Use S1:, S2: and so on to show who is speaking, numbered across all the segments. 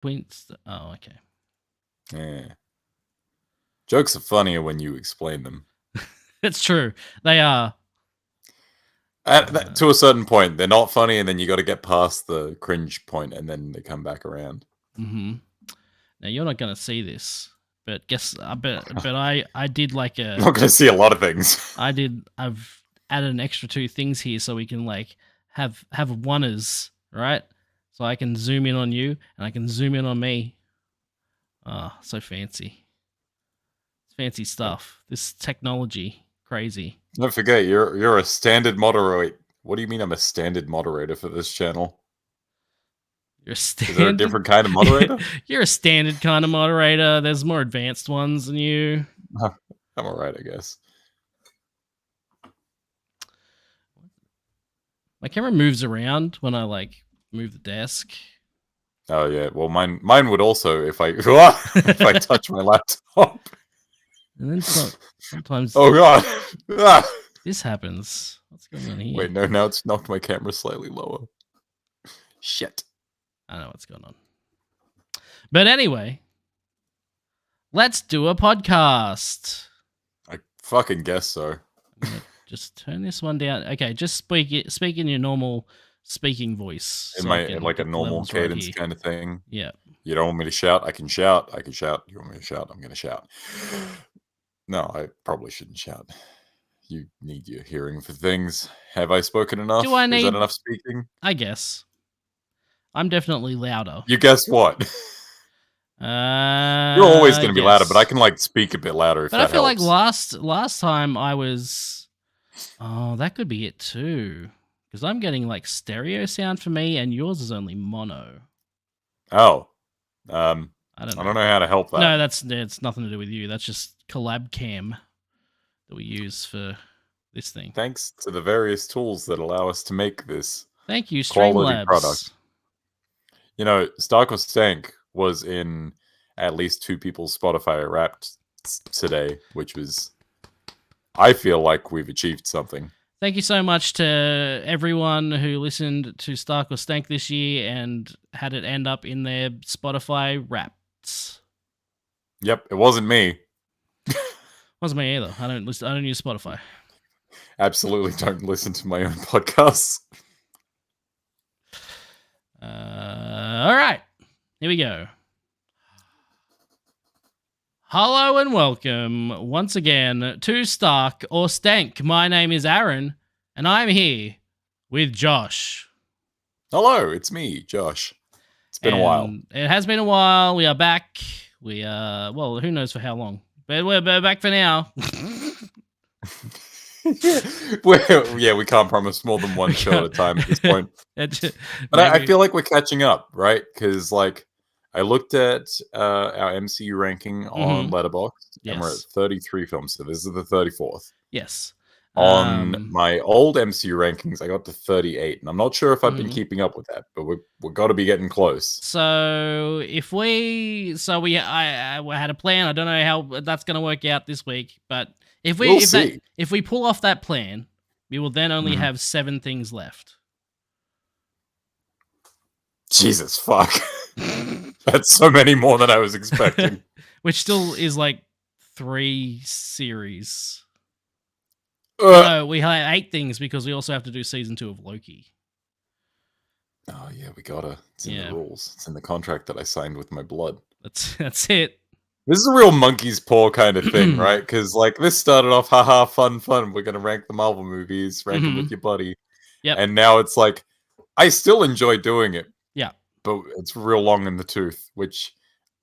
S1: Queens. Oh, okay.
S2: Yeah. Jokes are funnier when you explain them.
S1: It's true. They are.
S2: To a certain point, they're not funny, and then you got to get past the cringe point, and then they come back around.
S1: Mm-hmm. Now you're not going to see this, but I did like
S2: I'm not going to see a lot of things.
S1: I've added an extra 2 things here so we can like have oneers, right? So I can zoom in on you and I can zoom in on me. Oh, so fancy. Fancy stuff. This technology, crazy.
S2: Don't forget, you're a standard moderator. What do you mean I'm a standard moderator for this channel?
S1: You're a standard.
S2: Is there a different kind of moderator?
S1: You're a standard kind of moderator. There's more advanced ones than you.
S2: I'm alright, I guess.
S1: My camera moves around when I like move the desk.
S2: Oh yeah, well mine would also if I if I touch my laptop.
S1: And then sometimes.
S2: Oh god,
S1: this happens. What's going on here?
S2: Wait, no, now it's knocked my camera slightly lower. Shit.
S1: I know what's going on. But anyway, let's do a podcast.
S2: I fucking guess so.
S1: I'm gonna just turn this one down. Okay, just speak in your normal speaking voice.
S2: In my like a normal cadence right kind of thing.
S1: Yeah.
S2: You don't want me to shout? I can shout. I can shout. You want me to shout? I'm gonna shout. No, I probably shouldn't shout. You need your hearing for things. Have I spoken enough?
S1: Do I need?
S2: Is that enough speaking?
S1: I guess. I'm definitely louder.
S2: You guess what? You're always going to be louder, but I can like speak a bit louder if that helps. But I feel
S1: like last time I was. Oh, that could be it too, because I'm getting like stereo sound for me, and yours is only mono.
S2: Oh, I don't know how to help that.
S1: No, it's nothing to do with you. That's just collab cam that we use for this thing.
S2: Thanks to the various tools that allow us to make this.
S1: Thank you,
S2: quality product. You know, Stank was in at least 2 people's Spotify Wrapped today, which was, I feel like we've achieved something.
S1: Thank you so much to everyone who listened to Stark or Stank this year and had it end up in their Spotify Wrapped.
S2: Yep, it wasn't me.
S1: Wasn't me either. I don't use Spotify.
S2: Absolutely don't listen to my own podcasts.
S1: All right. Here we go. Hello and welcome once again to Stark or Stank. My name is Aaron, and I'm here with Josh.
S2: Hello, it's me, Josh. It's been a while.
S1: It has been a while. We are back. We are, well, who knows for how long. But we're back for now.
S2: Yeah, we can't promise more than one show at a time at this point. But I feel like we're catching up, right? Because like I looked at our MCU ranking on Letterboxd, and we're at 33 films, so this is the 34th.
S1: Yes.
S2: On my old MCU rankings, I got to 38, and I'm not sure if I've been keeping up with that, but we've got to be getting close.
S1: So if I had a plan. I don't know how that's going to work out this week, but if we pull off that plan, we will then only have 7 things left.
S2: Jesus fuck. That's so many more than I was expecting.
S1: Which still is like 3 series. No, we have 8 things because we also have to do season 2 of Loki.
S2: Oh yeah, we gotta. It's in the rules. It's in the contract that I signed with my blood.
S1: That's it.
S2: This is a real monkey's paw kind of thing, right? Because like this started off, haha, fun. We're gonna rank the Marvel movies, rank them with your buddy.
S1: Yeah.
S2: And now it's like, I still enjoy doing it.
S1: Yeah.
S2: But it's real long in the tooth, which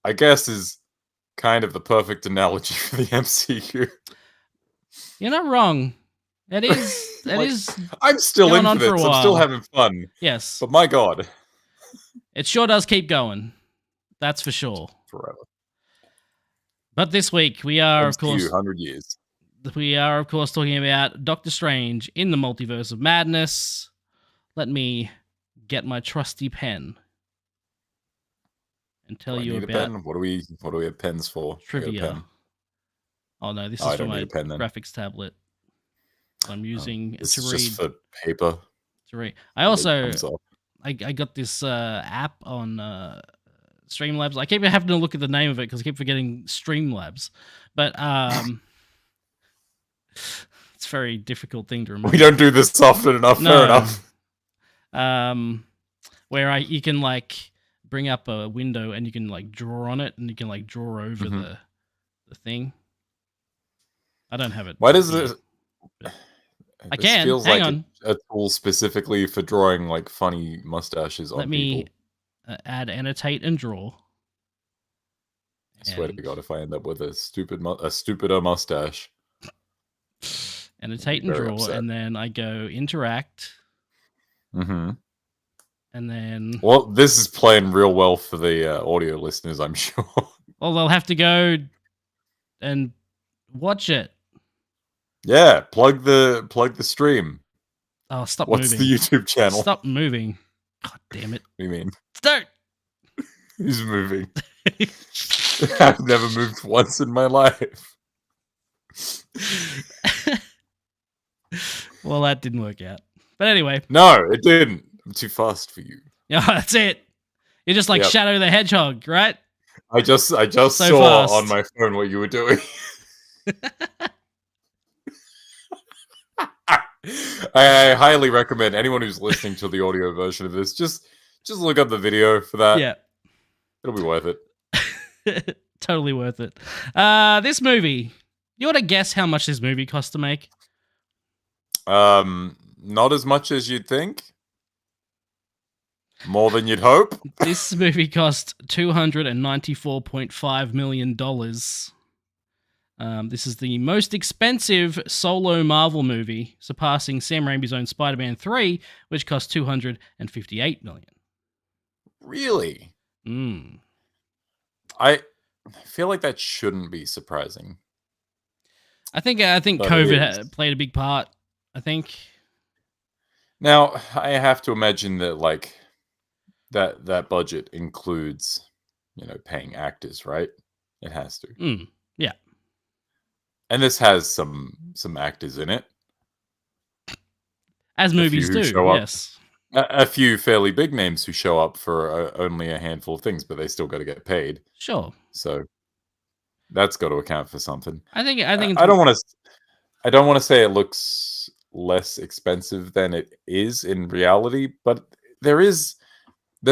S2: I guess is kind of the perfect analogy for the MCU.
S1: You're not wrong. It is. It like, is.
S2: I'm still into this. I'm still having fun.
S1: Yes.
S2: But my God.
S1: It sure does keep going. That's for sure.
S2: Forever.
S1: But this week we are, of course,
S2: 100 years.
S1: We are, of course, talking about Doctor Strange in the Multiverse of Madness. Let me get my trusty pen and tell you about.
S2: Pen? What do we have pens for?
S1: Trivia. Oh no, this is for my graphics tablet. I'm using to read.
S2: Just for paper.
S1: To read. I also I got this app on Streamlabs. I keep having to look at the name of it because I keep forgetting Streamlabs. But it's a very difficult thing to remember.
S2: We don't do this often enough. No. Fair
S1: enough. Where you can like bring up a window and you can like draw on it and you can like draw over the thing. I don't have it.
S2: Why does this?
S1: I can.
S2: Feels
S1: Hang
S2: like
S1: on.
S2: a tool specifically for drawing like funny mustaches on people.
S1: Let me add annotate and draw.
S2: I swear to God, if I end up with a stupider mustache.
S1: Annotate and draw, upset. And then I go interact.
S2: Mm-hmm.
S1: And then...
S2: Well, this is playing real well for the audio listeners, I'm sure.
S1: Well, they'll have to go and watch it.
S2: Yeah, plug the stream.
S1: Oh, stop
S2: What's
S1: moving.
S2: What's the YouTube channel?
S1: Stop moving. God damn it.
S2: What do you mean?
S1: Start!
S2: Who's moving? I've never moved once in my life.
S1: Well, that didn't work out. But anyway.
S2: No, it didn't. I'm too fast for you.
S1: Yeah, that's it. You're just like Shadow the Hedgehog, right?
S2: I just saw fast on my phone what you were doing. I highly recommend anyone who's listening to the audio version of this, just look up the video for that.
S1: Yeah.
S2: It'll be worth it.
S1: Totally worth it. This movie, you want to guess how much this movie cost to make?
S2: Not as much as you'd think. More than you'd hope.
S1: This movie cost $294.5 million. This is the most expensive solo Marvel movie, surpassing Sam Raimi's own Spider-Man 3, which cost $258 million.
S2: Really? I feel like that shouldn't be surprising.
S1: I think COVID played a big part. I think.
S2: Now I have to imagine that like that budget includes, paying actors, right? It has to.
S1: Yeah.
S2: And this has some actors in it.
S1: As movies do, yes.
S2: A few fairly big names who show up for only a handful of things, but they still got to get paid.
S1: Sure.
S2: So that's got to account for something.
S1: I think
S2: I don't want to say it looks less expensive than it is in reality, but there's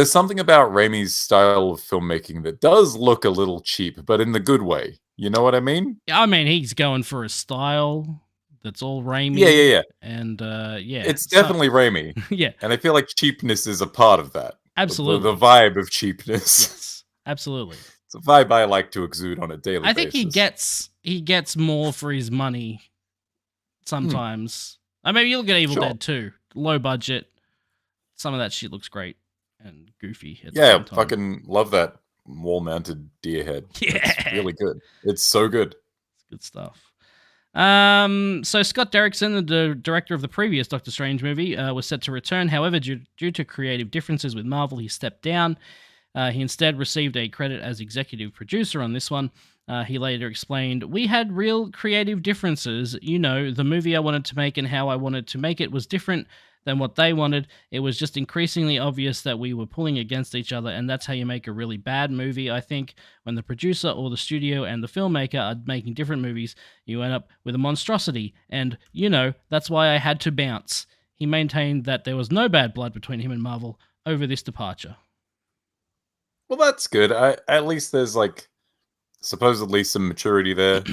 S2: something about Raimi's style of filmmaking that does look a little cheap, but in the good way. You know what I mean?
S1: I mean, he's going for a style that's all Raimi.
S2: Yeah.
S1: And
S2: it's definitely Raimi.
S1: Yeah.
S2: And I feel like cheapness is a part of that.
S1: Absolutely.
S2: The vibe of cheapness.
S1: Yes, absolutely.
S2: It's a vibe I like to exude on a daily basis.
S1: I think he gets more for his money sometimes. I mean, you look at Evil Dead 2. Low budget. Some of that shit looks great and goofy.
S2: Yeah, fucking love that wall-mounted deer head.
S1: Yeah.
S2: It's really good. It's so good.
S1: It's good stuff. So Scott Derrickson, the director of the previous Doctor Strange movie, was set to return. However, due to creative differences with Marvel, he stepped down. He instead received a credit as executive producer on this one. He later explained, "We had real creative differences. The movie I wanted to make and how I wanted to make it was different than what they wanted. It was just increasingly obvious that we were pulling against each other, and that's how you make a really bad movie, I think. When the producer or the studio and the filmmaker are making different movies, you end up with a monstrosity, and, that's why I had to bounce." He maintained that there was no bad blood between him and Marvel over this departure.
S2: Well, that's good. At least there's, supposedly some maturity there.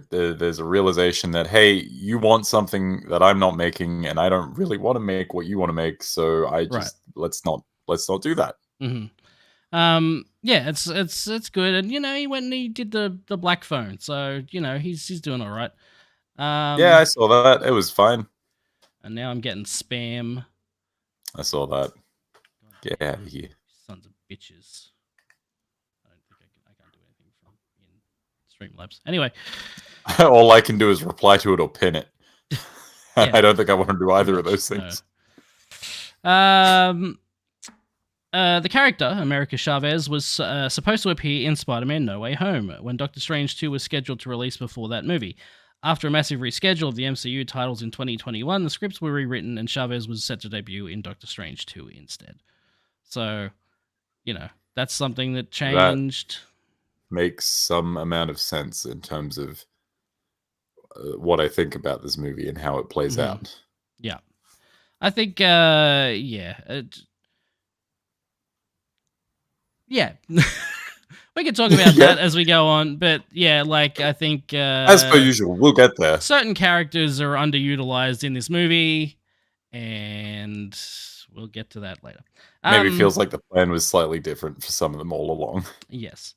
S2: There's a realization that, hey, you want something that I'm not making, and I don't really want to make what you want to make, so let's not do that.
S1: Yeah, it's good, and he went and he did the Black Phone, so he's doing all right.
S2: Yeah, I saw that. It was fine.
S1: And now I'm getting spam.
S2: I saw that. Get out of here,
S1: sons of bitches. I can't do anything from in Streamlabs. Anyway,
S2: all I can do is reply to it or pin it. Yeah. I don't think I want to do either of those things.
S1: No. The character, America Chavez, was supposed to appear in Spider-Man No Way Home when Doctor Strange 2 was scheduled to release before that movie. After a massive reschedule of the MCU titles in 2021, the scripts were rewritten and Chavez was set to debut in Doctor Strange 2 instead. So, that's something that
S2: That
S1: changed.
S2: makes some amount of sense in terms of what I think about this movie and how it plays out.
S1: Yeah. I think, yeah. Yeah. We can talk about that as we go on, but yeah, like I think
S2: as per usual, we'll get there.
S1: Certain characters are underutilized in this movie, and we'll get to that later.
S2: Maybe it feels like the plan was slightly different for some of them all along.
S1: Yes.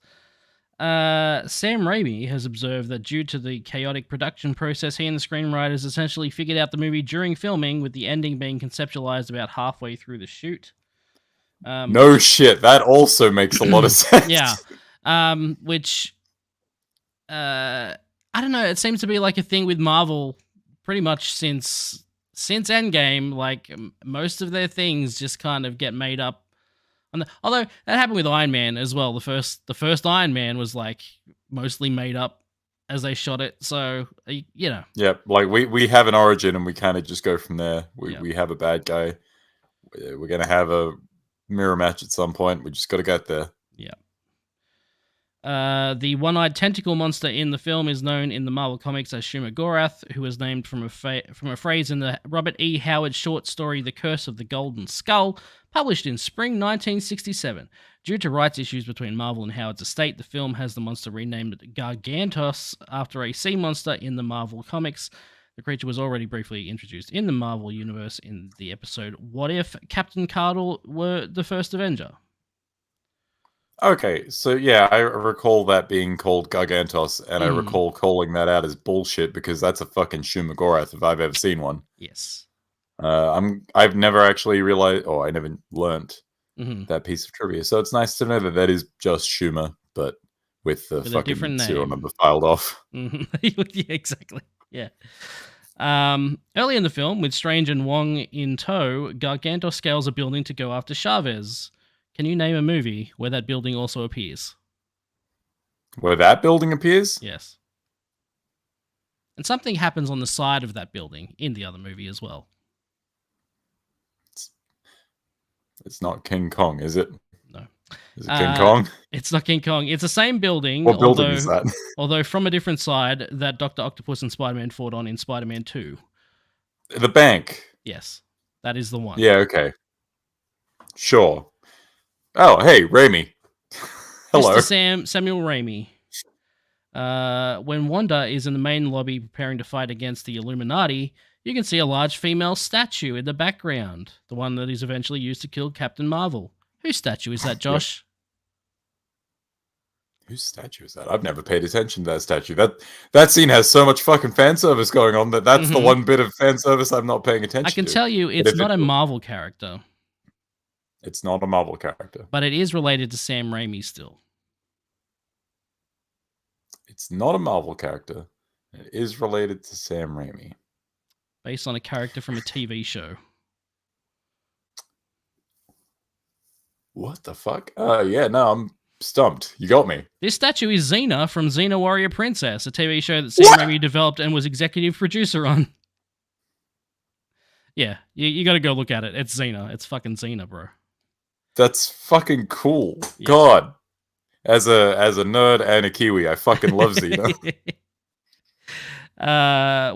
S1: Sam Raimi has observed that due to the chaotic production process, he and the screenwriters essentially figured out the movie during filming, with the ending being conceptualized about halfway through the shoot.
S2: No shit, that also makes a lot of sense.
S1: Yeah. Which, I don't know, it seems to be like a thing with Marvel pretty much since Endgame. Like, most of their things just kind of get made up. Although that happened with Iron Man as well. The first Iron Man was like mostly made up as they shot it. So
S2: Yeah, like we have an origin and we kind of just go from there. We have a bad guy. We're gonna have a mirror match at some point. We just got to get there.
S1: Yeah. The one-eyed tentacle monster in the film is known in the Marvel Comics as Shumagorath, who was named from a phrase in the Robert E. Howard short story The Curse of the Golden Skull, published in spring 1967. Due to rights issues between Marvel and Howard's estate, the film has the monster renamed Gargantos after a sea monster in the Marvel Comics. The creature was already briefly introduced in the Marvel Universe in the episode What If Captain Carter Were the First Avenger?
S2: Okay, so yeah, I recall that being called Gargantos, and I recall calling that out as bullshit because that's a fucking Shumagorath if I've ever seen one.
S1: Yes.
S2: I've never actually realized, I never learnt that piece of trivia. So it's nice to know that that is just Shuma, but with the fucking serial number filed off.
S1: Yeah, exactly. Yeah. Early in the film, with Strange and Wong in tow, Gargantos scales a building to go after Chavez. Can you name a movie where that building also appears?
S2: Where that building appears?
S1: Yes. And something happens on the side of that building in the other movie as well.
S2: It's not King Kong, is it?
S1: No.
S2: Is it King Kong?
S1: It's not King Kong. It's the same building.
S2: What building is that?
S1: Although from a different side that Dr. Octopus and Spider-Man fought on in Spider-Man 2.
S2: The bank.
S1: Yes. That is the one.
S2: Yeah, okay. Sure. Oh, hey, Raimi. Hello.
S1: Mr. Samuel Raimi. When Wanda is in the main lobby preparing to fight against the Illuminati, you can see a large female statue in the background, the one that is eventually used to kill Captain Marvel. Whose statue is that, Josh?
S2: Whose statue is that? I've never paid attention to that statue. That scene has so much fucking fan service going on that's the one bit of fan service I'm not paying attention to.
S1: I can tell you it's not a Marvel character.
S2: It's not a Marvel character.
S1: But it is related to Sam Raimi still.
S2: It's not a Marvel character. It is related to Sam Raimi.
S1: Based on a character from a TV show.
S2: What the fuck? Yeah, no, I'm stumped. You got me.
S1: This statue is Xena from Xena Warrior Princess, a TV show that Sam Raimi developed and was executive producer on. Yeah, you got to go look at it. It's Xena. It's fucking Xena, bro.
S2: That's fucking cool. Yeah. God. As a nerd and a Kiwi, I fucking love Xena.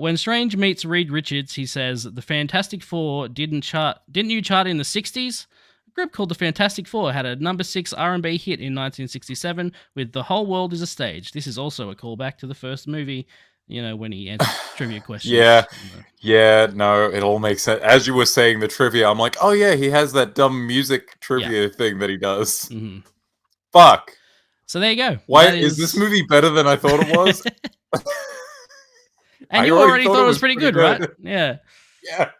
S1: When Strange meets Reed Richards, he says, "The Fantastic Four didn't you chart in the 60s? A group called the Fantastic Four had a number 6 R&B hit in 1967 with The Whole World is a Stage. This is also a callback to the first movie." You know, when he answers trivia questions.
S2: Yeah, no, it all makes sense. As you were saying the trivia, I'm like, oh yeah, he has that dumb music trivia thing that he does. Fuck.
S1: So there you go.
S2: Why is this movie better than I thought it was?
S1: And you already thought it was pretty good, right? Yeah.
S2: Yeah.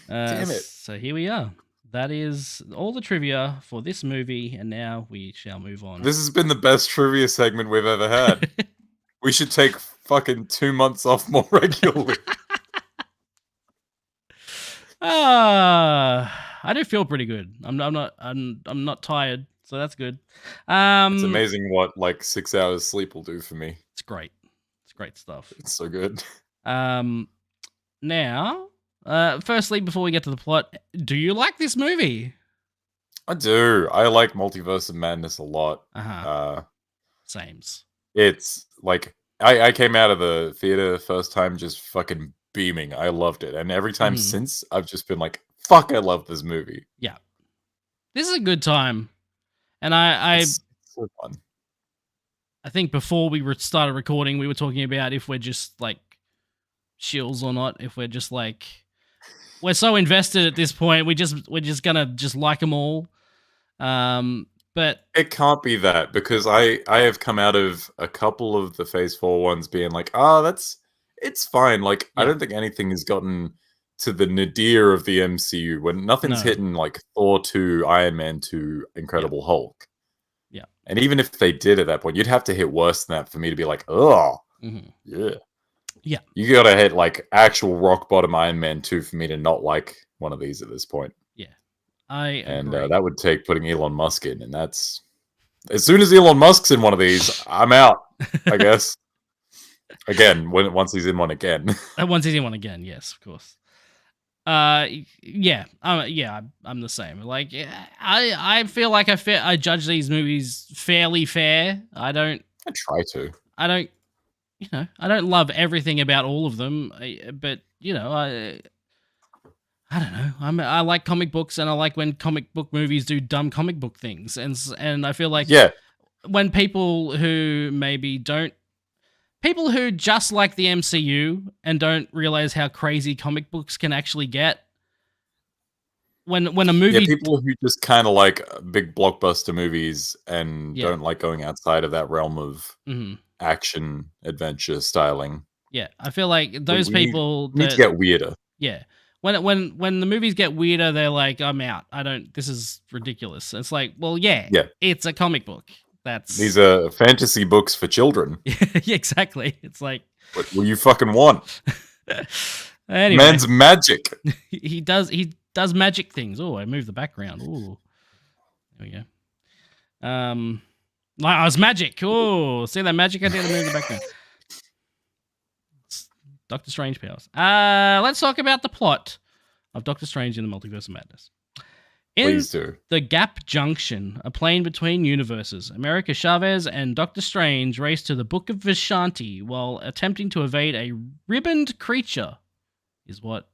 S2: Damn it.
S1: So here we are. That is all the trivia for this movie, and now we shall move on.
S2: This has been the best trivia segment we've ever had. We should take fucking 2 months off more regularly.
S1: I do feel pretty good. I'm not tired, so that's good.
S2: It's amazing what like 6 hours sleep will do for me.
S1: It's great. It's great stuff.
S2: It's so good.
S1: Now, firstly, before we get to the plot, do you like this movie?
S2: I do. I like Multiverse of Madness a lot.
S1: Uh-huh.
S2: Uh,
S1: Sames.
S2: it's like I came out of the theater first time just fucking beaming. I loved it, and every time
S1: Mhm.
S2: since, I've just been like, "Fuck, I love this movie."
S1: Yeah. This is a good time. And
S2: It's so fun.
S1: I think before we started recording, we were talking about if we're just like shills or not. If we're just like we're so invested at this point, we're just gonna just like them all. But
S2: It can't be that because I have come out of a couple of the Phase 4 ones being like, "Ah, it's fine." Like, I
S1: yeah,
S2: don't think anything has gotten to the nadir of the MCU when nothing's
S1: no,
S2: hitting like Thor 2, Iron Man 2,
S1: yeah,
S2: Incredible Hulk.
S1: yeah,
S2: And even if they did at that point, you'd have to hit worse than that for me to be like, "Oh,
S1: hmm
S2: yeah."
S1: yeah,
S2: You gotta hit like actual rock bottom Iron Man 2 for me to not like one of these at this point.
S1: yeah. I
S2: And
S1: agree.
S2: that would take putting Elon Musk in, and that's as soon as Elon Musk's in one of these, I'm out, I guess. Again, once he's in one again.
S1: Once he's in one again, yes, of course. Yeah, yeah, I'm the same. Like, yeah, I feel like I judge these movies fairly fair.
S2: I try to.
S1: I don't, I don't love everything about all of them, but I don't know. I like comic books, and I like when comic book movies do dumb comic book things, and I feel like
S2: Yeah,
S1: when people who maybe don't people who just like the MCU and don't realize how crazy comic books can actually get when a
S2: yeah,
S1: movie
S2: people who just kinda like big blockbuster movies and
S1: yeah.
S2: don't like going outside of that realm of
S1: Mhm.
S2: action adventure styling.
S1: Yeah, I feel like those
S2: We need
S1: people
S2: we need to
S1: that
S2: get weirder.
S1: yeah. When the movies get weirder, they're like, "I'm out. I don't this is ridiculous." It's like, "Well, yeah,
S2: Yeah,
S1: it's a comic book."
S2: these
S1: That's
S2: are fantasy books for children.
S1: yeah, exactly. It's like
S2: What will you fucking want?
S1: anyway,
S2: Man's magic.
S1: he does magic things. Oh, I moved the background. Oh, there we go. Like I was magic. Oh, see that magic I did? I moved the background. Doctor Strange powers. Let's talk about the plot of Doctor Strange in the Multiverse of Madness. In
S2: Please do.
S1: the Gap Junction, a plane between universes, America Chavez and Doctor Strange race to the Book of Vishanti while attempting to evade a ribboned creature, is what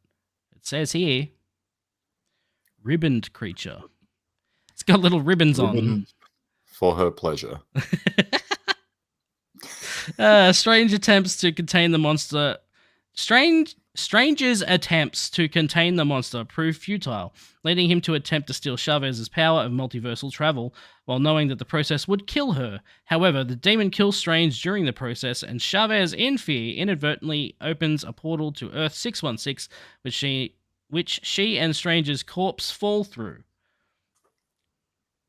S1: it says here. Ribboned creature. It's got little ribbons on.
S2: Ribbon for her pleasure.
S1: Strange attempts to contain the monster. Strange's attempts to contain the monster prove futile, leading him to attempt to steal Chavez's power of multiversal travel, while knowing that the process would kill her. However, the demon kills Strange during the process, and Chavez, in fear, inadvertently opens a portal to Earth 616, which she and Strange's corpse fall through.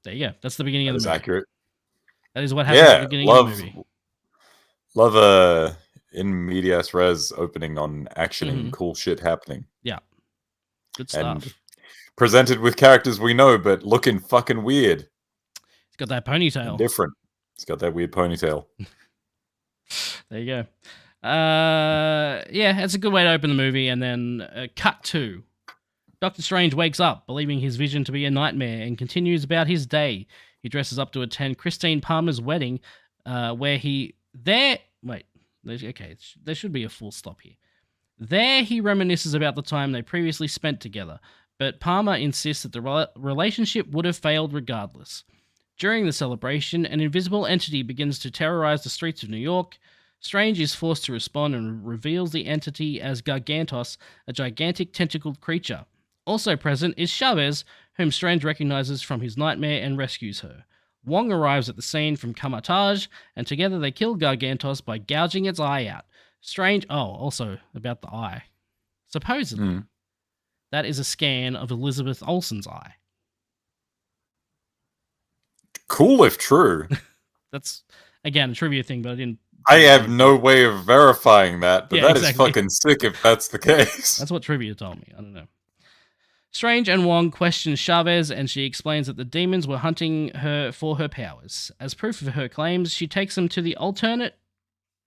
S1: There you go. That's the beginning
S2: That
S1: of the
S2: is
S1: movie.
S2: accurate.
S1: That is what happens at the
S2: Yeah,
S1: beginning of the movie.
S2: love a in medias res opening on action
S1: Mhm.
S2: and cool shit happening.
S1: Yeah. Good
S2: And
S1: stuff.
S2: presented with characters we know, but looking fucking weird
S1: It's got that
S2: and
S1: ponytail.
S2: different. It's got that weird ponytail.
S1: There you go. Yeah, it's a good way to open the movie. And then cut to Doctor Strange wakes up, believing his vision to be a nightmare, and continues about his day. He dresses up to attend Christine Palmer's wedding, where he there. Wait, okay, there should be a full stop here. There, he reminisces about the time they previously spent together, but Palmer insists that the relationship would have failed regardless. During the celebration, an invisible entity begins to terrorize the streets of New York. Strange is forced to respond and reveals the entity as Gargantos, a gigantic tentacled creature. Also present is Chavez, whom Strange recognizes from his nightmare and rescues her. Wong arrives at the scene from Kamatage, and together they kill Gargantos by gouging its eye out. Strange. Oh, also about the eye. Supposedly, that is a scan of Elizabeth Olsen's eye.
S2: Cool if true.
S1: That's, again, a trivia thing, but I didn't.
S2: I have no way of verifying that, but
S1: Yeah,
S2: that
S1: exactly.
S2: is fucking sick if that's the case.
S1: That's what trivia told me. I don't know. Strange and Wong question Chavez, and she explains that the demons were hunting her for her powers. As proof of her claims, she takes them to the alternate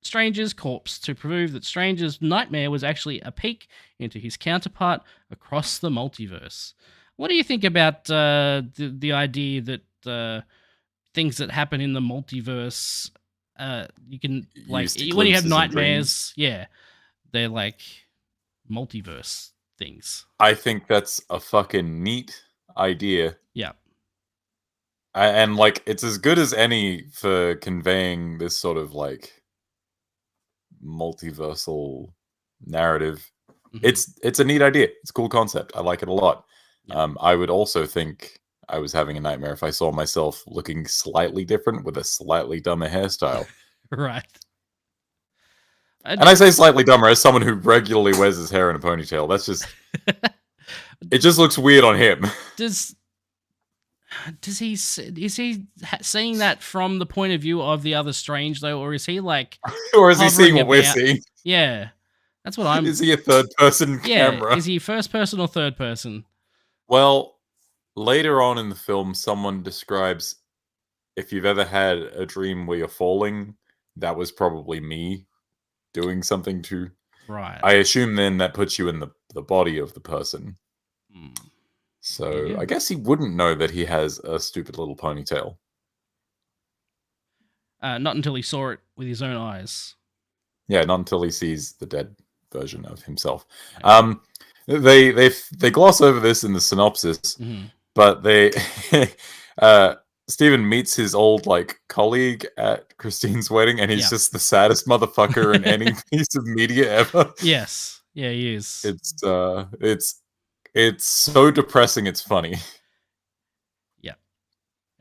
S1: Strange's corpse to prove that Strange's nightmare was actually a peek into his counterpart across the multiverse. What do you think about the idea that things that happen in the multiverse, you can like
S2: Used to
S1: when you have
S2: glimpses and dreams.
S1: nightmares, yeah, they're like multiverse things.
S2: I think that's a fucking neat idea.
S1: Yeah.
S2: And like it's as good as any for conveying this sort of like multiversal narrative.
S1: Mhm.
S2: It's a neat idea. It's a cool concept. I like it a lot.
S1: Yeah.
S2: I would also think I was having a nightmare if I saw myself looking slightly different with a slightly dumber hairstyle.
S1: Right.
S2: And I say slightly dumber as someone who regularly wears his hair in a ponytail. That's just it just looks weird on him.
S1: Does he is he seeing that from the point of view of the other Strange though, or is he like
S2: Or is he seeing what we're
S1: about?
S2: seeing?
S1: Yeah, that's what I'm.
S2: Is he a third person camera?
S1: Is he first person or third person?
S2: Well, later on in the film, someone describes if you've ever had a dream where you're falling, that was probably me doing something to.
S1: Right.
S2: I assume then that puts you in the body of the person.
S1: Hmm.
S2: So
S1: Yeah.
S2: I guess he wouldn't know that he has a stupid little ponytail.
S1: Not until he saw it with his own eyes.
S2: Yeah, not until he sees the dead version of himself. They gloss over this in the synopsis, but they Steven meets his old like colleague at Christine's wedding, and he's just the saddest motherfucker in any piece of media ever.
S1: Yes, yeah, he is.
S2: It's so depressing. It's funny.
S1: Yeah,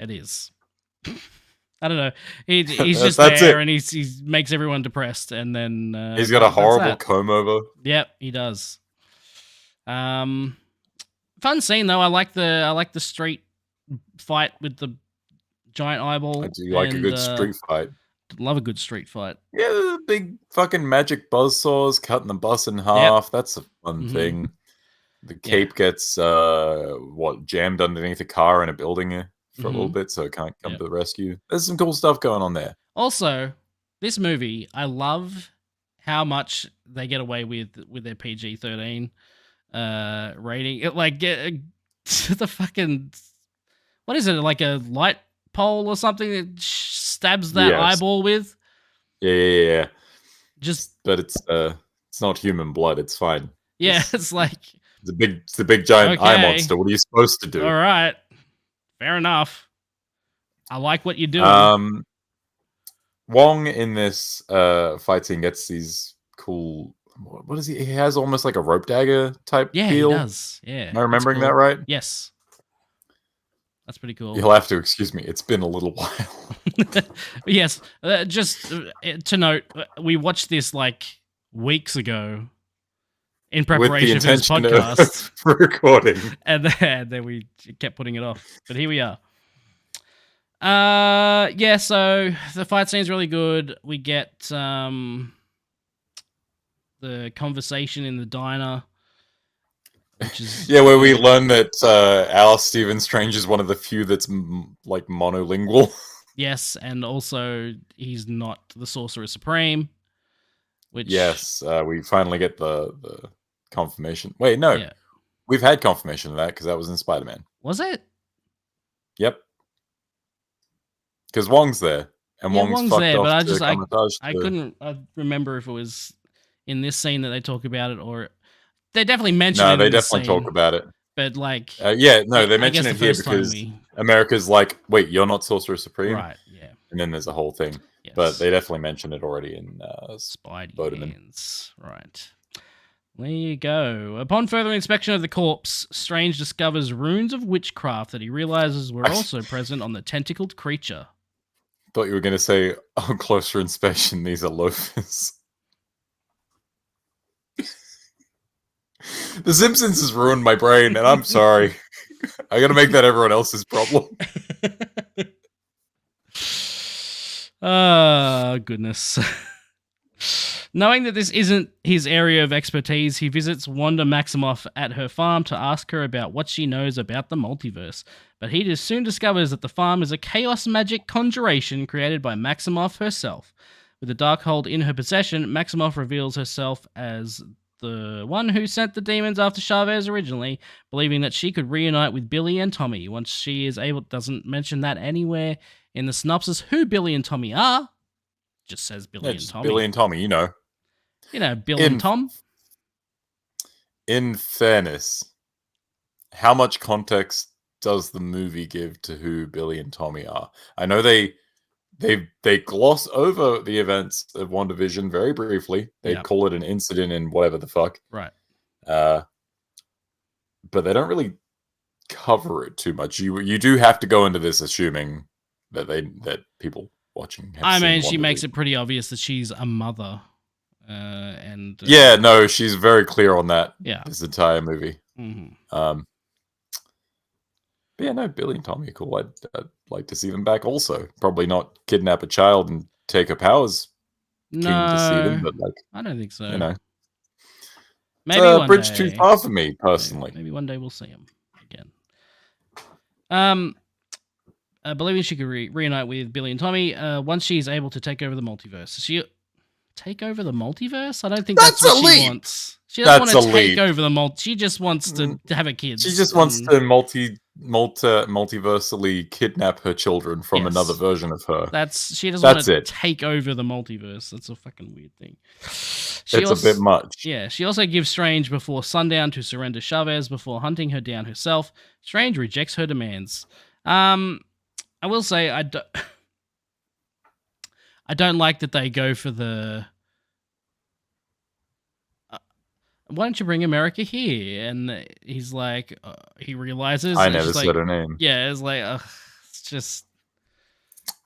S1: it is. I don't know. He's just there, and he makes everyone depressed, and then
S2: he's got a horrible comb over.
S1: Yep, he does. Fun scene though. I like the street fight with the giant eyeball.
S2: I do like a good street fight.
S1: Love a good street fight.
S2: Yeah, the big fucking magic buzzsaws cutting the bus in half. Yep. That's a fun thing. The cape gets jammed underneath a car in a building for a little bit, so it can't come to the rescue. There's some cool stuff going on there.
S1: Also, this movie, I love how much they get away with their PG-13 rating. It like the fucking, what is it, like a light pole or something that stabs that eyeball with?
S2: Yeah.
S1: But
S2: it's not human blood. It's fine.
S1: Yeah, it's like
S2: it's the big giant eye monster. What are you supposed to do?
S1: All right, fair enough. I like what you're doing.
S2: Wong in this fight scene gets these cool. What is he? He has almost like a rope dagger type feel.
S1: Yeah, he does. Yeah.
S2: Am I remembering that right?
S1: Yes. That's pretty cool.
S2: You'll have to excuse me. It's been a little while.
S1: Yes. Just to note, we watched this like weeks ago in preparation for this podcast.
S2: For recording.
S1: And then we kept putting it off. But here we are. Yeah, so the fight scene's really good. We get the conversation in the diner, which is
S2: where we learn that Alice Stephen Strange is one of the few that's like monolingual.
S1: Yes, and also he's not the Sorcerer Supreme. Which
S2: we finally get the confirmation. Wait, no, we've had confirmation of that because that was in Spider-Man.
S1: Was it?
S2: Yep. Because Wong's there, and Wong's fucked
S1: there,
S2: off
S1: but I couldn't remember if it was in this scene that they talk about it, or they definitely mention it.
S2: No, they definitely talk about it.
S1: But like,
S2: they mention it here because America's like, wait, you're not Sorcerer Supreme,
S1: right? Yeah,
S2: and then there's a whole thing. Yes. But they definitely mention it already in
S1: Spidey. Right. There you go. Upon further inspection of the corpse, Strange discovers runes of witchcraft that he realizes were also present on the tentacled creature.
S2: Thought you were going to say, on closer inspection, these are loafers. The Simpsons has ruined my brain, and I'm sorry. I got to make that everyone else's problem.
S1: Oh, goodness. Knowing that this isn't his area of expertise, he visits Wanda Maximoff at her farm to ask her about what she knows about the multiverse. But he soon discovers that the farm is a chaos magic conjuration created by Maximoff herself. With the Darkhold in her possession, Maximoff reveals herself as the one who sent the demons after Chavez originally, believing that she could reunite with Billy and Tommy. Once she is able, doesn't mention that anywhere in the synopsis who Billy and Tommy are. Just says Billy and Tommy.
S2: Billy and Tommy, you know.
S1: You know, Bill and Tom.
S2: In fairness, how much context does the movie give to who Billy and Tommy are? I know they gloss over the events of WandaVision very briefly. They call it an incident in whatever the fuck.
S1: Right.
S2: But they don't really cover it too much. You do have to go into this assuming that people watching have seen
S1: she
S2: WandaVision.
S1: makes it pretty obvious that she's a mother.
S2: No, she's very clear on that.
S1: Yeah.
S2: This entire movie.
S1: Mm-hmm.
S2: But yeah, no, Billy and Tommy are cool. I'd like to see them back also. Probably not kidnap a child and take her powers.
S1: No,
S2: Keen to see them, but
S1: I don't think so.
S2: You know,
S1: maybe
S2: it's a
S1: one
S2: bridge
S1: day.
S2: too far for me personally.
S1: Maybe one day we'll see him again. Believing she could reunite with Billy and Tommy once she's able to take over the multiverse. She take over the multiverse? I don't think that's what she wants. She doesn't want to take over the She just wants to have a kid.
S2: She just wants to multiversally kidnap her children from another version of her.
S1: She doesn't want to take over the multiverse. That's a fucking weird thing.
S2: It's a bit much.
S1: Yeah, she also gives Strange before sundown to surrender Chavez before hunting her down herself. Strange rejects her demands. I will say I don't like that they go for the why don't you bring America here? And he's like, he realizes.
S2: I never said her name.
S1: Yeah, it's like, it's just.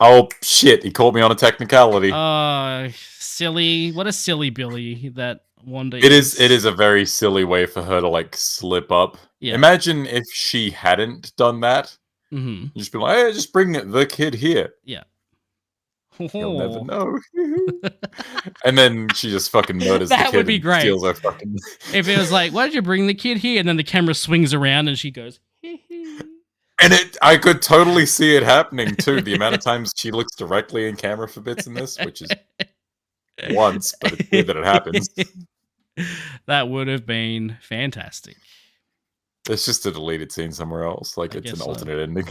S2: Oh, shit. He caught me on a technicality.
S1: Silly. What a silly Billy that Wanda
S2: is. It is a very silly way for her to, like, slip up. Yeah. Imagine if she hadn't done that.
S1: Mm-hmm.
S2: You'd just be like, hey, just bring the kid here.
S1: Yeah.
S2: You'll never know. And then she just fucking murders the kid. That would be great. Steals her fucking...
S1: If it was like, why did you bring the kid here? And then the camera swings around and she goes,
S2: And I could totally see it happening too. The amount of times she looks directly in camera for bits in this, which is once, but it's weird that it happens.
S1: That would have been fantastic.
S2: It's just a deleted scene somewhere else. Like, it's an alternate ending.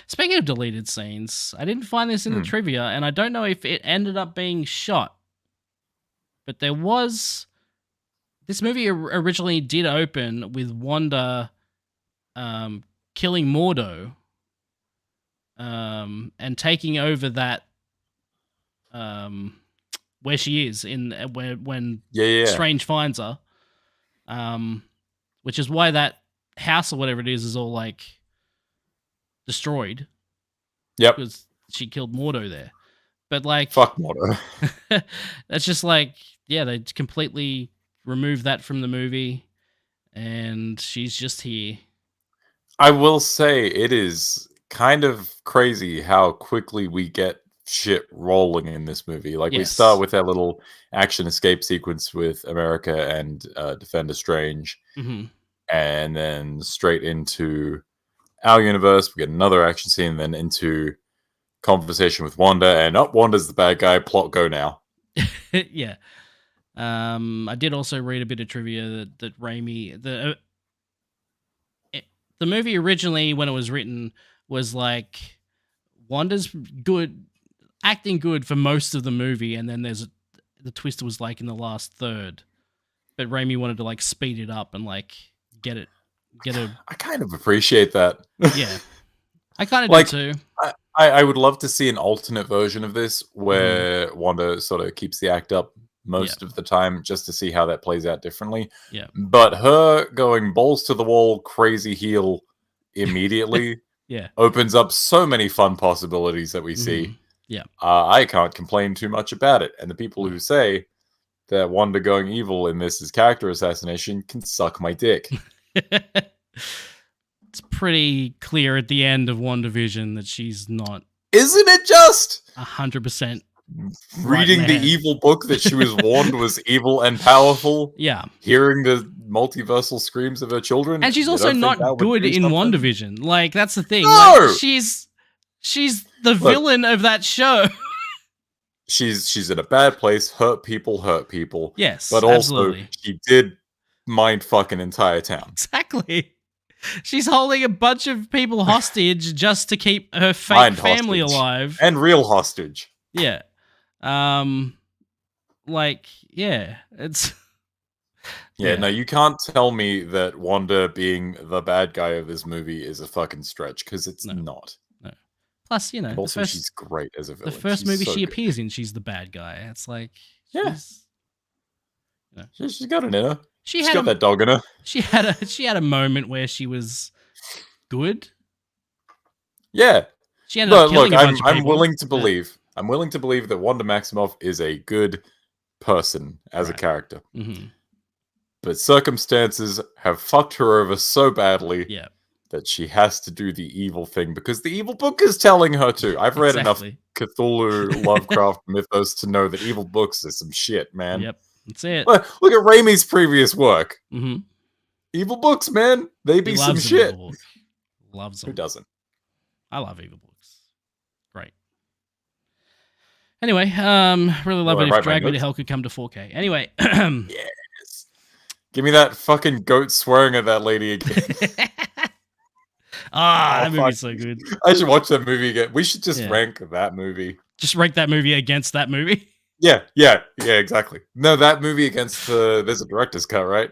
S1: Speaking of deleted scenes, I didn't find this in the trivia, and I don't know if it ended up being shot. But there was... This movie originally did open with Wanda killing Mordo and taking over that... where she is, when Strange finds her. Which is why that house or whatever it is all, like... destroyed.
S2: Yep.
S1: Because she killed Mordo there. But like...
S2: Fuck Mordo.
S1: That's just like... Yeah, they completely removed that from the movie. And she's just here.
S2: I will say it is kind of crazy how quickly we get shit rolling in this movie. Like, we start with that little action escape sequence with America and Defender Strange.
S1: Mm-hmm.
S2: And then straight into... our universe, we get another action scene, then into conversation with Wanda, and Wanda's the bad guy. Plot go now.
S1: Yeah. I did also read a bit of trivia that Raimi, the movie originally, when it was written, was like Wanda's acting good for most of the movie, and then the twist was like in the last third. But Raimi wanted to like speed it up and like get a...
S2: I kind of appreciate that.
S1: Yeah. I kind of
S2: like,
S1: do too.
S2: I would love to see an alternate version of this where Wanda sort of keeps the act up most of the time, just to see how that plays out differently.
S1: Yeah.
S2: But her going balls to the wall, crazy heel immediately opens up so many fun possibilities that we see.
S1: Yeah.
S2: I can't complain too much about it. And the people who say that Wanda going evil in this is character assassination can suck my dick.
S1: It's pretty clear at the end of WandaVision that she's not.
S2: Isn't it just
S1: 100%
S2: reading the evil book that she was warned was evil and powerful?
S1: Yeah.
S2: Hearing the multiversal screams of her children.
S1: And she's also not good in WandaVision. Like, that's the thing.
S2: No!
S1: Like, she's the villain of that show.
S2: She's in a bad place, hurt people.
S1: Yes,
S2: but also
S1: absolutely.
S2: she did mind fuck an entire town.
S1: Exactly. She's holding a bunch of people hostage just to keep her fake family alive.
S2: And real hostage.
S1: Yeah. It's...
S2: Yeah, no, you can't tell me that Wanda being the bad guy of this movie is a fucking stretch, because it's not.
S1: No. Plus,
S2: and also she's great as a villain.
S1: The first movie she appears in, she's the bad guy. It's like...
S2: she's got it in her. She's got that dog in her.
S1: She had a moment where she was good.
S2: Yeah.
S1: She ended up killing a bunch of people.
S2: I'm willing to believe that Wanda Maximoff is a good person as a character.
S1: Mm-hmm.
S2: But circumstances have fucked her over so badly that she has to do the evil thing because the evil book is telling her to. I've read enough Cthulhu, Lovecraft mythos to know that evil books is some shit, man.
S1: Yep, that's it.
S2: Look at Raimi's previous work.
S1: Mm-hmm.
S2: Evil books, man. They be some shit.
S1: Loves them.
S2: Who doesn't?
S1: I love evil books. Great. Anyway, really love it if Drag Me to Hell could come to 4K. Anyway.
S2: Yes. Give me that fucking goat swearing at that lady again.
S1: That movie's so good.
S2: I should watch that movie again. We should just rank that movie.
S1: Just rank that movie against that movie?
S2: Yeah, exactly. No, that movie against there's a director's cut, right?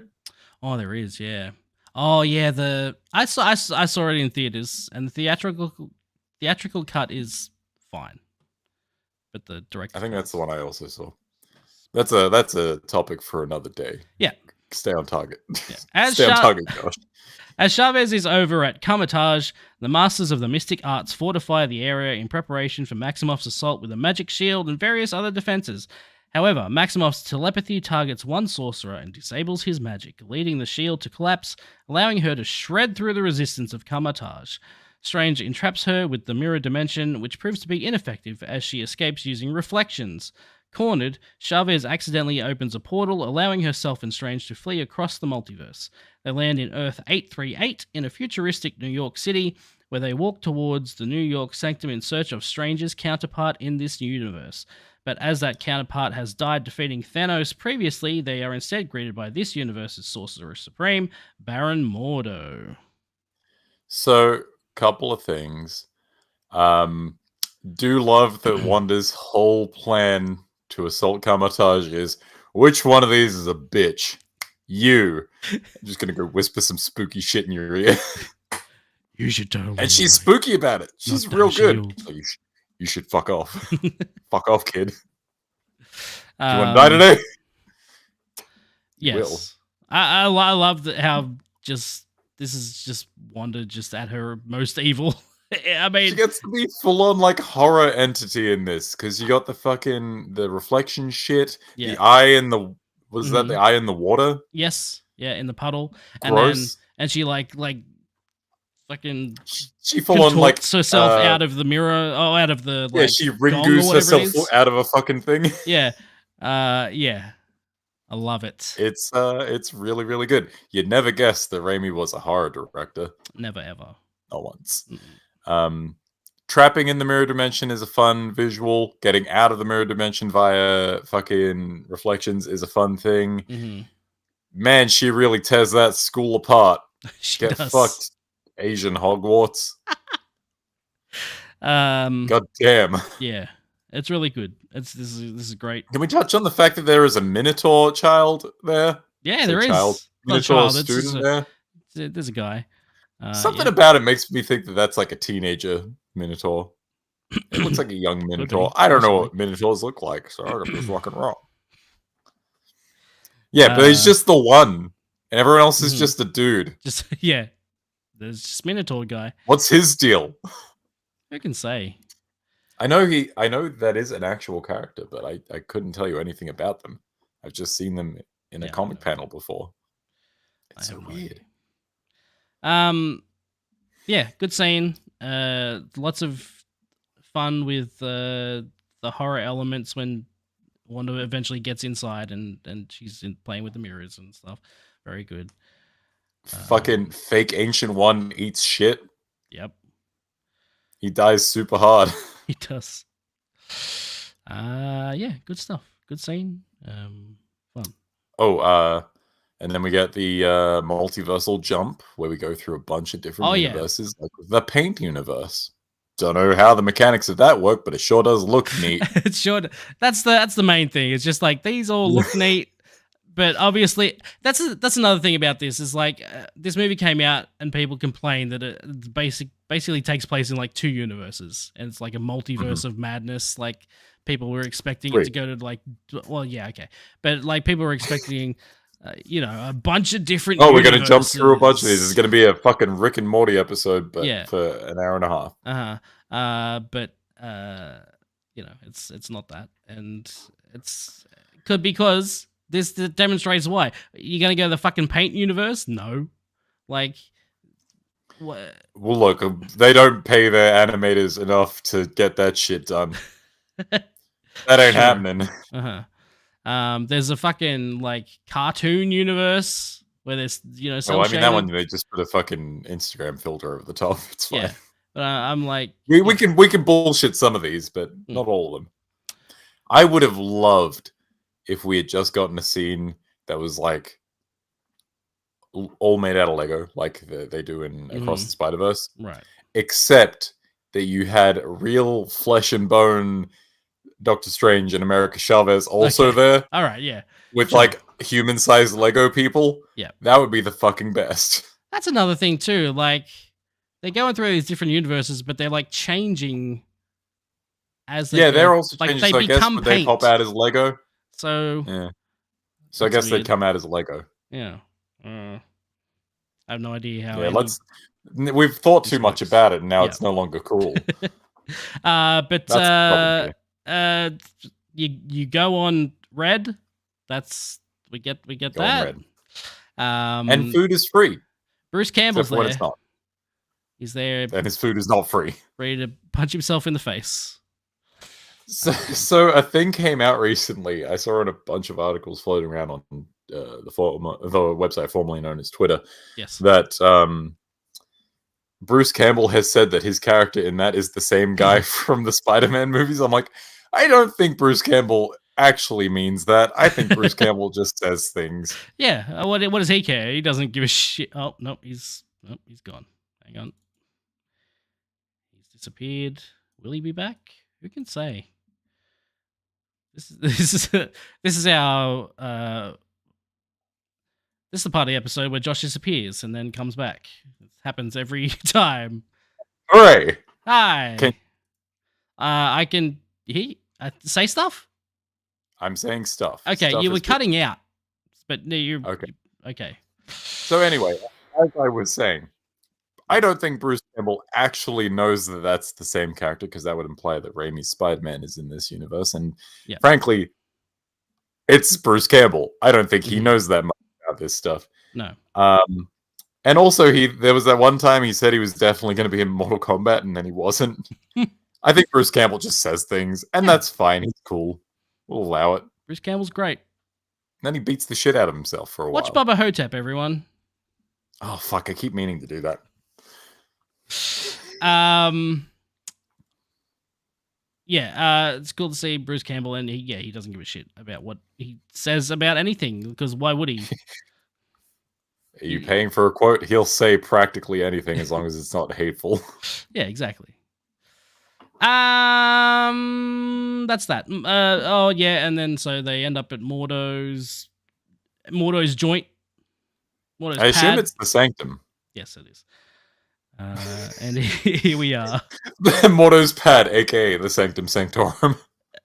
S1: Oh, there is, yeah. Oh, yeah, I saw it in theaters, and the theatrical cut is fine. But the director's
S2: I think that's the one I also saw. That's a topic for another day.
S1: Yeah.
S2: Stay on target. Yeah. Stay on target, Josh.
S1: As Chavez is over at Kamar-Taj, the masters of the mystic arts fortify the area in preparation for Maximoff's assault with a magic shield and various other defenses. However, Maximoff's telepathy targets one sorcerer and disables his magic, leading the shield to collapse, allowing her to shred through the resistance of Kamar-Taj. Strange entraps her with the mirror dimension, which proves to be ineffective as she escapes using reflections. Cornered, Chavez accidentally opens a portal, allowing herself and Strange to flee across the multiverse. They land in Earth 838 in a futuristic New York City, where they walk towards the New York Sanctum in search of Strange's counterpart in this universe. But as that counterpart has died defeating Thanos previously, they are instead greeted by this universe's Sorcerer Supreme, Baron Mordo.
S2: So, couple of things. Do love that Wanda's whole plan to assault Kamar-Taj is, which one of these is a bitch? You. I'm just gonna go whisper some spooky shit in your ear.
S1: You should totally.
S2: And she's spooky about it. She's real good. So you should fuck off. Fuck off, kid. Do you want to die today?
S1: Yes. I love how this is just Wanda just at her most evil. I mean,
S2: she gets to be full on like horror entity in this because you got the reflection shit, the eye in the that the eye in the water?
S1: Yes, yeah, in the puddle,
S2: Gross.
S1: and she like fucking
S2: she full on like
S1: herself out of the mirror, out of the
S2: she Ringoos herself out of a fucking thing.
S1: Yeah, I love it.
S2: It's really really good. You'd never guess that Raimi was a horror director.
S1: Never ever.
S2: Not once. Trapping in the mirror dimension is a fun visual. Getting out of the mirror dimension via fucking reflections is a fun thing.
S1: Mm-hmm.
S2: Man, she really tears that school apart.
S1: She
S2: Get
S1: does.
S2: fucked, Asian Hogwarts. God damn.
S1: Yeah, it's really good. This is great.
S2: Can we touch on the fact that there is a Minotaur child there?
S1: Yeah, there is.
S2: Minotaur student there.
S1: There's a guy.
S2: Something about it makes me think that that's like a teenager Minotaur. It looks like a young Minotaur. I don't know what Minotaurs look like, so I'm just fucking wrong. Yeah, but he's just the one, and everyone else is just a dude.
S1: There's just Minotaur guy.
S2: What's his deal?
S1: Who can say?
S2: I know that is an actual character, but I couldn't tell you anything about them. I've just seen them in a comic panel before. It's so weird.
S1: Yeah, good scene. Lots of fun with the horror elements when Wanda eventually gets inside and she's playing with the mirrors and stuff. Very good.
S2: Fucking fake Ancient One eats shit.
S1: Yep.
S2: He dies super hard.
S1: He does. Yeah, good stuff. Good scene. Fun.
S2: Oh, And then we get the multiversal jump, where we go through a bunch of different universes, like the Paint universe. Don't know how the mechanics of that work, but it sure does look neat.
S1: It sure. That's the main thing. It's just like these all look neat, but obviously that's another thing about this is like this movie came out and people complained that it basically takes place in like 2 universes, and it's like a multiverse of madness. Like people were expecting it to go to like, well, yeah, okay, but like people were expecting. A bunch of different.
S2: Oh, we're gonna jump through a bunch of these. It's gonna be a fucking Rick and Morty episode, but for an hour and a half.
S1: But it's not that, and it's because this demonstrates why. You're gonna go to the fucking Paint universe? No, like what?
S2: Well, look, they don't pay their animators enough to get that shit done. That ain't happening.
S1: There's a fucking like cartoon universe where there's
S2: Oh, I mean that one they just put a fucking Instagram filter over the top. It's fine.
S1: Yeah, but I'm like
S2: we can bullshit some of these, but not all of them. I would have loved if we had just gotten a scene that was like all made out of Lego, like they do in Across the Spider-Verse,
S1: right?
S2: Except that you had real flesh and bone Doctor Strange and America Chavez also there.
S1: All right, yeah.
S2: With like human-sized Lego people.
S1: Yeah.
S2: That would be the fucking best.
S1: That's another thing too. Like they're going through these different universes, but they're like changing as they
S2: they're also
S1: like
S2: changing.
S1: they become
S2: paint. They pop out as Lego.
S1: So
S2: yeah. So I guess they'd come out as Lego.
S1: Yeah. I have no idea how.
S2: Yeah, we've thought too much about it, and now it's no longer cool.
S1: But you go on Red. We get go that.
S2: And food is free.
S1: Bruce Campbell's there.
S2: It's not.
S1: He's there,
S2: and his food is not free.
S1: Ready to punch himself in the face.
S2: So a thing came out recently. I saw in a bunch of articles floating around on the website formerly known as Twitter.
S1: Yes.
S2: That Bruce Campbell has said that his character in that is the same guy from the Spider-Man movies. I'm like, I don't think Bruce Campbell actually means that. I think Bruce Campbell just says things.
S1: Yeah. What does he care? He doesn't give a shit. Oh no, he's gone. Hang on. He's disappeared. Will he be back? Who can say? This is our this is the part of the episode where Josh disappears and then comes back. It happens every time.
S2: Hooray!
S1: Hi. I can say stuff.
S2: I'm saying stuff.
S1: Okay,
S2: stuff
S1: you were cutting out, but no, you're
S2: okay.
S1: Okay.
S2: So anyway, as I was saying, I don't think Bruce Campbell actually knows that that's the same character, because that would imply that Raimi's Spider-Man is in this universe. And frankly, it's Bruce Campbell. I don't think he knows that much about this stuff.
S1: No.
S2: And also, there was that one time he said he was definitely going to be in Mortal Kombat, and then he wasn't. I think Bruce Campbell just says things, and that's fine. He's cool. We'll allow it.
S1: Bruce Campbell's great.
S2: Then he beats the shit out of himself for a while.
S1: Watch Bubba Hotep, everyone.
S2: Oh, fuck. I keep meaning to do that.
S1: It's cool to see Bruce Campbell, and he doesn't give a shit about what he says about anything, because why would he?
S2: Are you paying for a quote? He'll say practically anything as long as it's not hateful.
S1: Yeah, exactly. That's that. And then so they end up at Mordo's joint. Mordo's
S2: I assume it's the Sanctum.
S1: Yes, it is. And here we are.
S2: Mordo's pad, aka the Sanctum Sanctorum.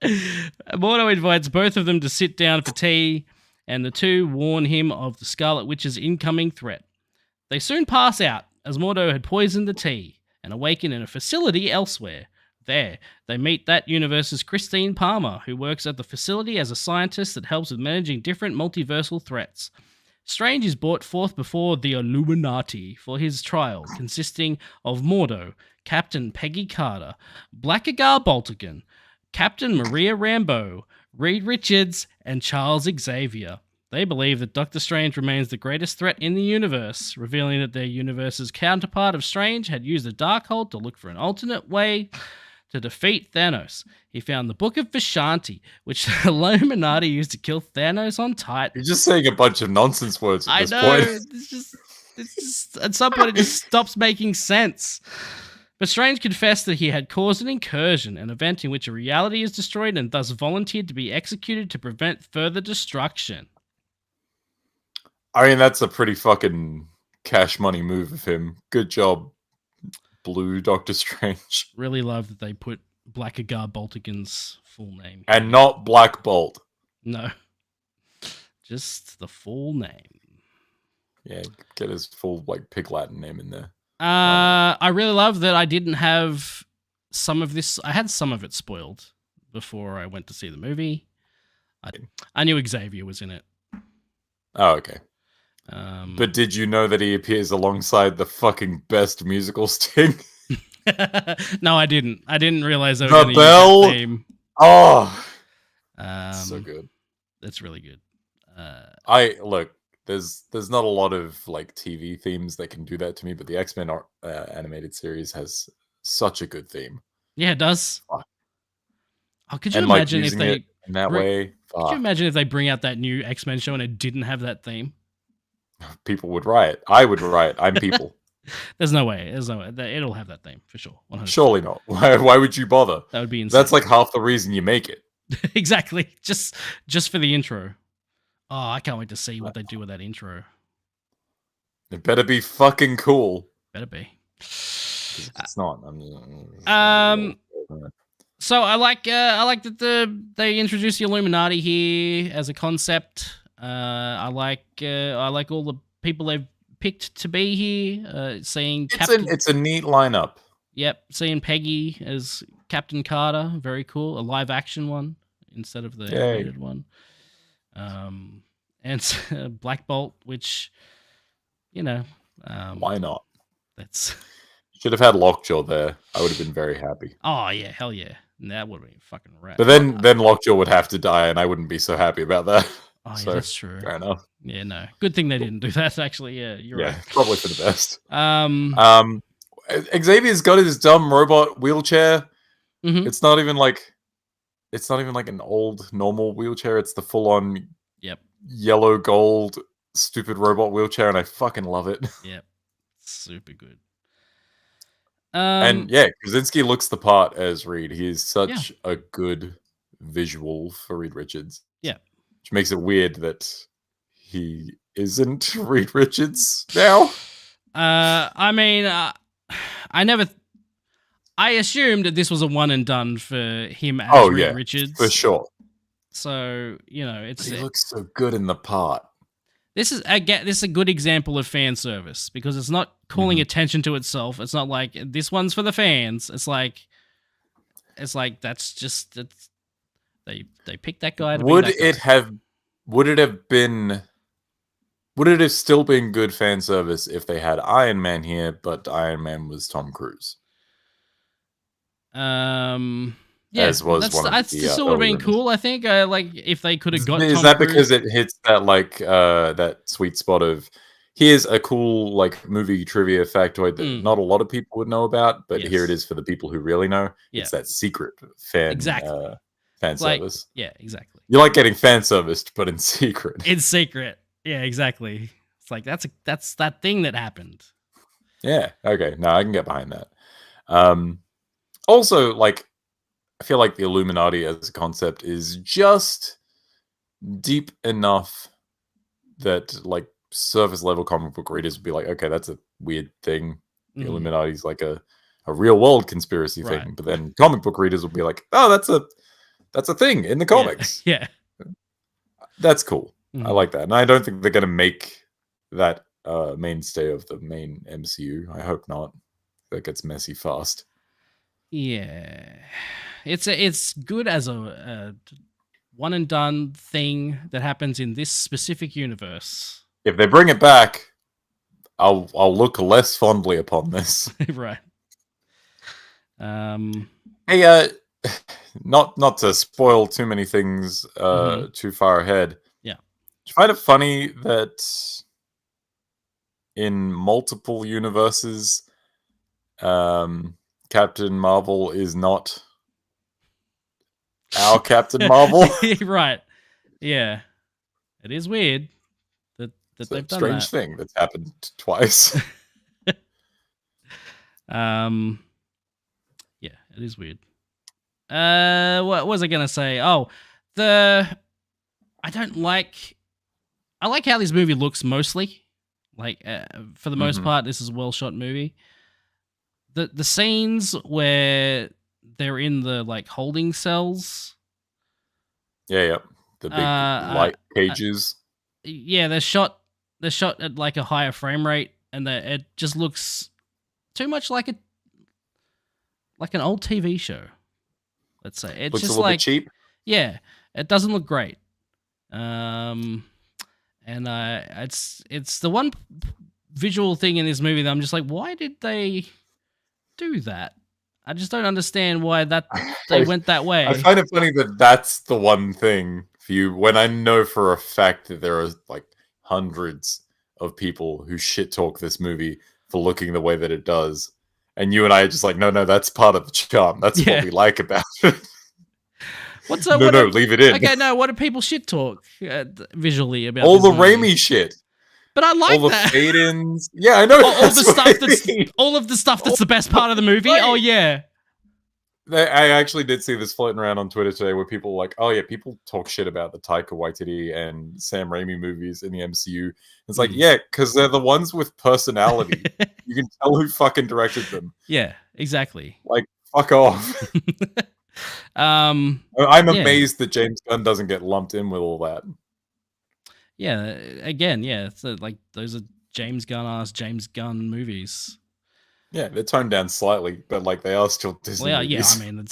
S1: Mordo invites both of them to sit down for tea, and the two warn him of the Scarlet Witch's incoming threat. They soon pass out, as Mordo had poisoned the tea, and awaken in a facility elsewhere. There, they meet that universe's Christine Palmer, who works at the facility as a scientist that helps with managing different multiversal threats. Strange is brought forth before the Illuminati for his trial, consisting of Mordo, Captain Peggy Carter, Blackagar Boltigan, Captain Maria Rambeau, Reed Richards, and Charles Xavier. They believe that Doctor Strange remains the greatest threat in the universe, revealing that their universe's counterpart of Strange had used the Darkhold to look for an alternate way To defeat Thanos, he found the Book of Vishanti, which the Illuminati used to kill Thanos on Titan.
S2: You're just saying a bunch of nonsense words at this point.
S1: It's just at some point it just stops making sense. But Strange confessed that he had caused an incursion, an event in which a reality is destroyed, and thus volunteered to be executed to prevent further destruction.
S2: I mean, that's a pretty fucking cash money move of him. Good job, Blue Doctor Strange.
S1: Really love that they put Blackagar Boltigan's full name.
S2: And not Black Bolt.
S1: No. Just the full name.
S2: Yeah, get his full, like, Pig Latin name in there.
S1: I really love that I didn't have some of this. I had some of it spoiled before I went to see the movie. I knew Xavier was in it.
S2: Oh, okay. But did you know that he appears alongside the fucking best musical Sting?
S1: No, I didn't. I didn't realize they were
S2: The
S1: going to use
S2: bell.
S1: that theme.
S2: Oh, so good.
S1: That's really good.
S2: There's not a lot of like TV themes that can do that to me, but the X-Men animated series has such a good theme.
S1: Yeah, it does.
S2: Fuck.
S1: Oh, could you imagine if they
S2: in that way?
S1: Could you imagine if they bring out that new X-Men show and it didn't have that theme?
S2: People would riot. I would riot. I'm people.
S1: There's no way. It'll have that theme for sure. 100%.
S2: Surely not. Why would you bother?
S1: That would be insane.
S2: That's like half the reason you make it.
S1: Exactly. Just for the intro. Oh, I can't wait to see what they do with that intro.
S2: It better be fucking cool.
S1: Better be.
S2: It's not.
S1: So I like that they introduced the Illuminati here as a concept. I like all the people they've picked to be here. Seeing
S2: it's a neat lineup.
S1: Yep, seeing Peggy as Captain Carter, very cool. A live action one instead of the animated one. And Black Bolt, which
S2: why not?
S1: That's
S2: should have had Lockjaw there. I would have been very happy.
S1: Oh yeah, hell yeah. That would have been fucking rad.
S2: But then Lockjaw would have to die, and I wouldn't be so happy about that.
S1: Oh,
S2: so,
S1: yeah, that's true.
S2: Fair enough.
S1: Yeah, no. Good thing they didn't do that, actually. Yeah, you're right.
S2: Probably for the best. Xavier's got his dumb robot wheelchair.
S1: Mm-hmm.
S2: It's not even like an old normal wheelchair. It's the full-on yellow gold stupid robot wheelchair, and I fucking love it.
S1: Yep. Super good.
S2: And yeah, Krasinski looks the part as Reed. He is such a good visual for Reed Richards.
S1: Yeah.
S2: Which makes it weird that he isn't Reed Richards now.
S1: I mean, I assumed that this was a one and done for him as Reed Richards.
S2: For sure.
S1: So, he
S2: looks so good in the part.
S1: This is a good example of fan service because it's not calling attention to itself. It's not like this one's for the fans. It's like that's just they picked that guy to
S2: would
S1: be that guy.
S2: Would it have still been good fan service if they had Iron Man here, but Iron Man was Tom Cruise?
S1: Yeah,
S2: as was one of
S1: that still would have been cool. I think like if they could have got.
S2: Is
S1: Tom
S2: that
S1: Cruise.
S2: Because it hits that that sweet spot of here's a cool like movie trivia factoid that not a lot of people would know about, but here it is for the people who really know.
S1: Yeah.
S2: It's that secret fan service.
S1: Yeah, exactly.
S2: You like getting fan serviced, but in secret.
S1: In secret. Yeah, exactly. It's like that's that thing that happened.
S2: Yeah. Okay. No, I can get behind that. Also, like, I feel like the Illuminati as a concept is just deep enough that, like, surface level comic book readers would be like, okay, that's a weird thing. The Illuminati's like a real world conspiracy thing. But then comic book readers would be like, oh, that's a thing in the comics.
S1: Yeah.
S2: That's cool. I like that. And I don't think they're going to make that mainstay of the main MCU. I hope not. That gets messy fast.
S1: Yeah. It's good as a one and done thing that happens in this specific universe.
S2: If they bring it back, I'll look less fondly upon this.
S1: Right.
S2: Hey, not to spoil too many things too far ahead.
S1: Yeah.
S2: Do you find it funny that in multiple universes, Captain Marvel is not our Captain Marvel.
S1: Right. Yeah. It is weird that
S2: It's
S1: they've
S2: a
S1: done
S2: strange thing that's happened twice.
S1: Yeah, it is weird. What was I gonna say? Oh, I like how this movie looks mostly. Like, for the most part, this is a well shot movie. The scenes where they're in the like holding cells.
S2: Yeah. The big light cages.
S1: Yeah, they're shot at like a higher frame rate, and it just looks too much like an old TV show. Let's say it's
S2: Looks
S1: just
S2: a little
S1: like,
S2: bit cheap.
S1: yeah, it doesn't look great. And it's the one visual thing in this movie that I'm just like, why did they do that? I just don't understand why they went that way.
S2: I find it funny that that's the one thing for you, when I know for a fact that there are like hundreds of people who shit talk this movie for looking the way that it does, and you and I are just like, no, that's part of the charm. That's what we like about it. Leave it in.
S1: Okay, no, what do people shit talk visually about?
S2: All the Raimi shit.
S1: But I like
S2: all the
S1: that.
S2: fade-ins. Yeah, I know.
S1: All of the stuff that's the best part of the movie. Right. Oh yeah.
S2: I actually did see this floating around on Twitter today, where people were like, "Oh yeah, people talk shit about the Taika Waititi and Sam Raimi movies in the MCU." It's like, yeah, because they're the ones with personality. You can tell who fucking directed them.
S1: Yeah, exactly.
S2: Like, fuck off. I'm amazed that James Gunn doesn't get lumped in with all that.
S1: Yeah, again, yeah, it's like those are James Gunn movies.
S2: Yeah, they're toned down slightly, but like they are still Disney movies.
S1: Yeah, I mean,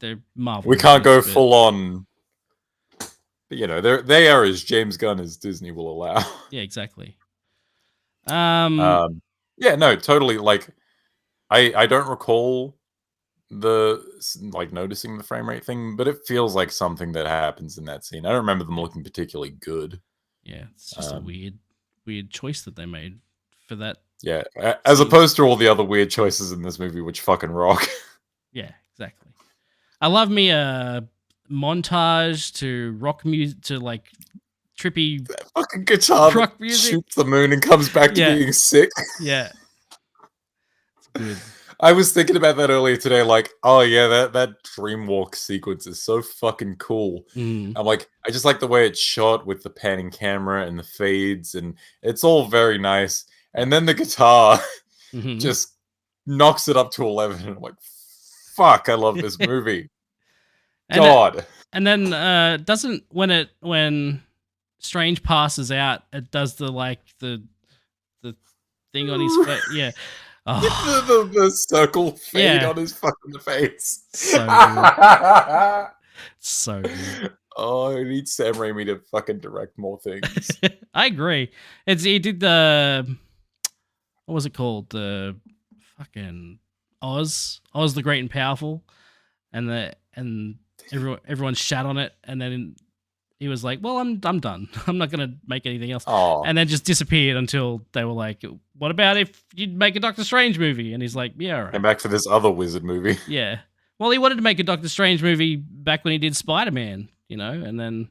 S1: they're Marvel.
S2: We can't go full on. But, you know, they are as James Gunn as Disney will allow.
S1: Yeah, exactly.
S2: Yeah, no, totally. Like, I don't recall the like noticing the frame rate thing, but it feels like something that happens in that scene. I don't remember them looking particularly good.
S1: Yeah, it's just a weird choice that they made for that.
S2: Yeah, as opposed to all the other weird choices in this movie, which fucking rock.
S1: Yeah, exactly. I love me a montage to rock music, to like trippy
S2: that fucking guitar
S1: rock music
S2: shoots the moon and comes back to being sick.
S1: Yeah, it's good.
S2: I was thinking about that earlier today, like, oh yeah, that Dreamwalk sequence is so fucking cool. I'm like, I just like the way it's shot with the panning camera and the fades, and it's all very nice. And then the guitar just knocks it up to 11, and I'm like, fuck, I love this movie. God.
S1: And then doesn't when Strange passes out, it does the thing on his face. Yeah.
S2: Oh. the circle fade on his fucking face.
S1: So good. So good.
S2: Oh, I need Sam Raimi to fucking direct more things.
S1: I agree. He did the what was it called? The fucking Oz the Great and Powerful, and everyone shat on it, and then he was like, "Well, I'm done. I'm not gonna make anything else."
S2: Oh.
S1: And then just disappeared until they were like, "What about if you'd make a Doctor Strange movie?" And he's like, "Yeah, all right."
S2: And back for this other wizard movie.
S1: Yeah. Well, he wanted to make a Doctor Strange movie back when he did Spider-Man, you know, and then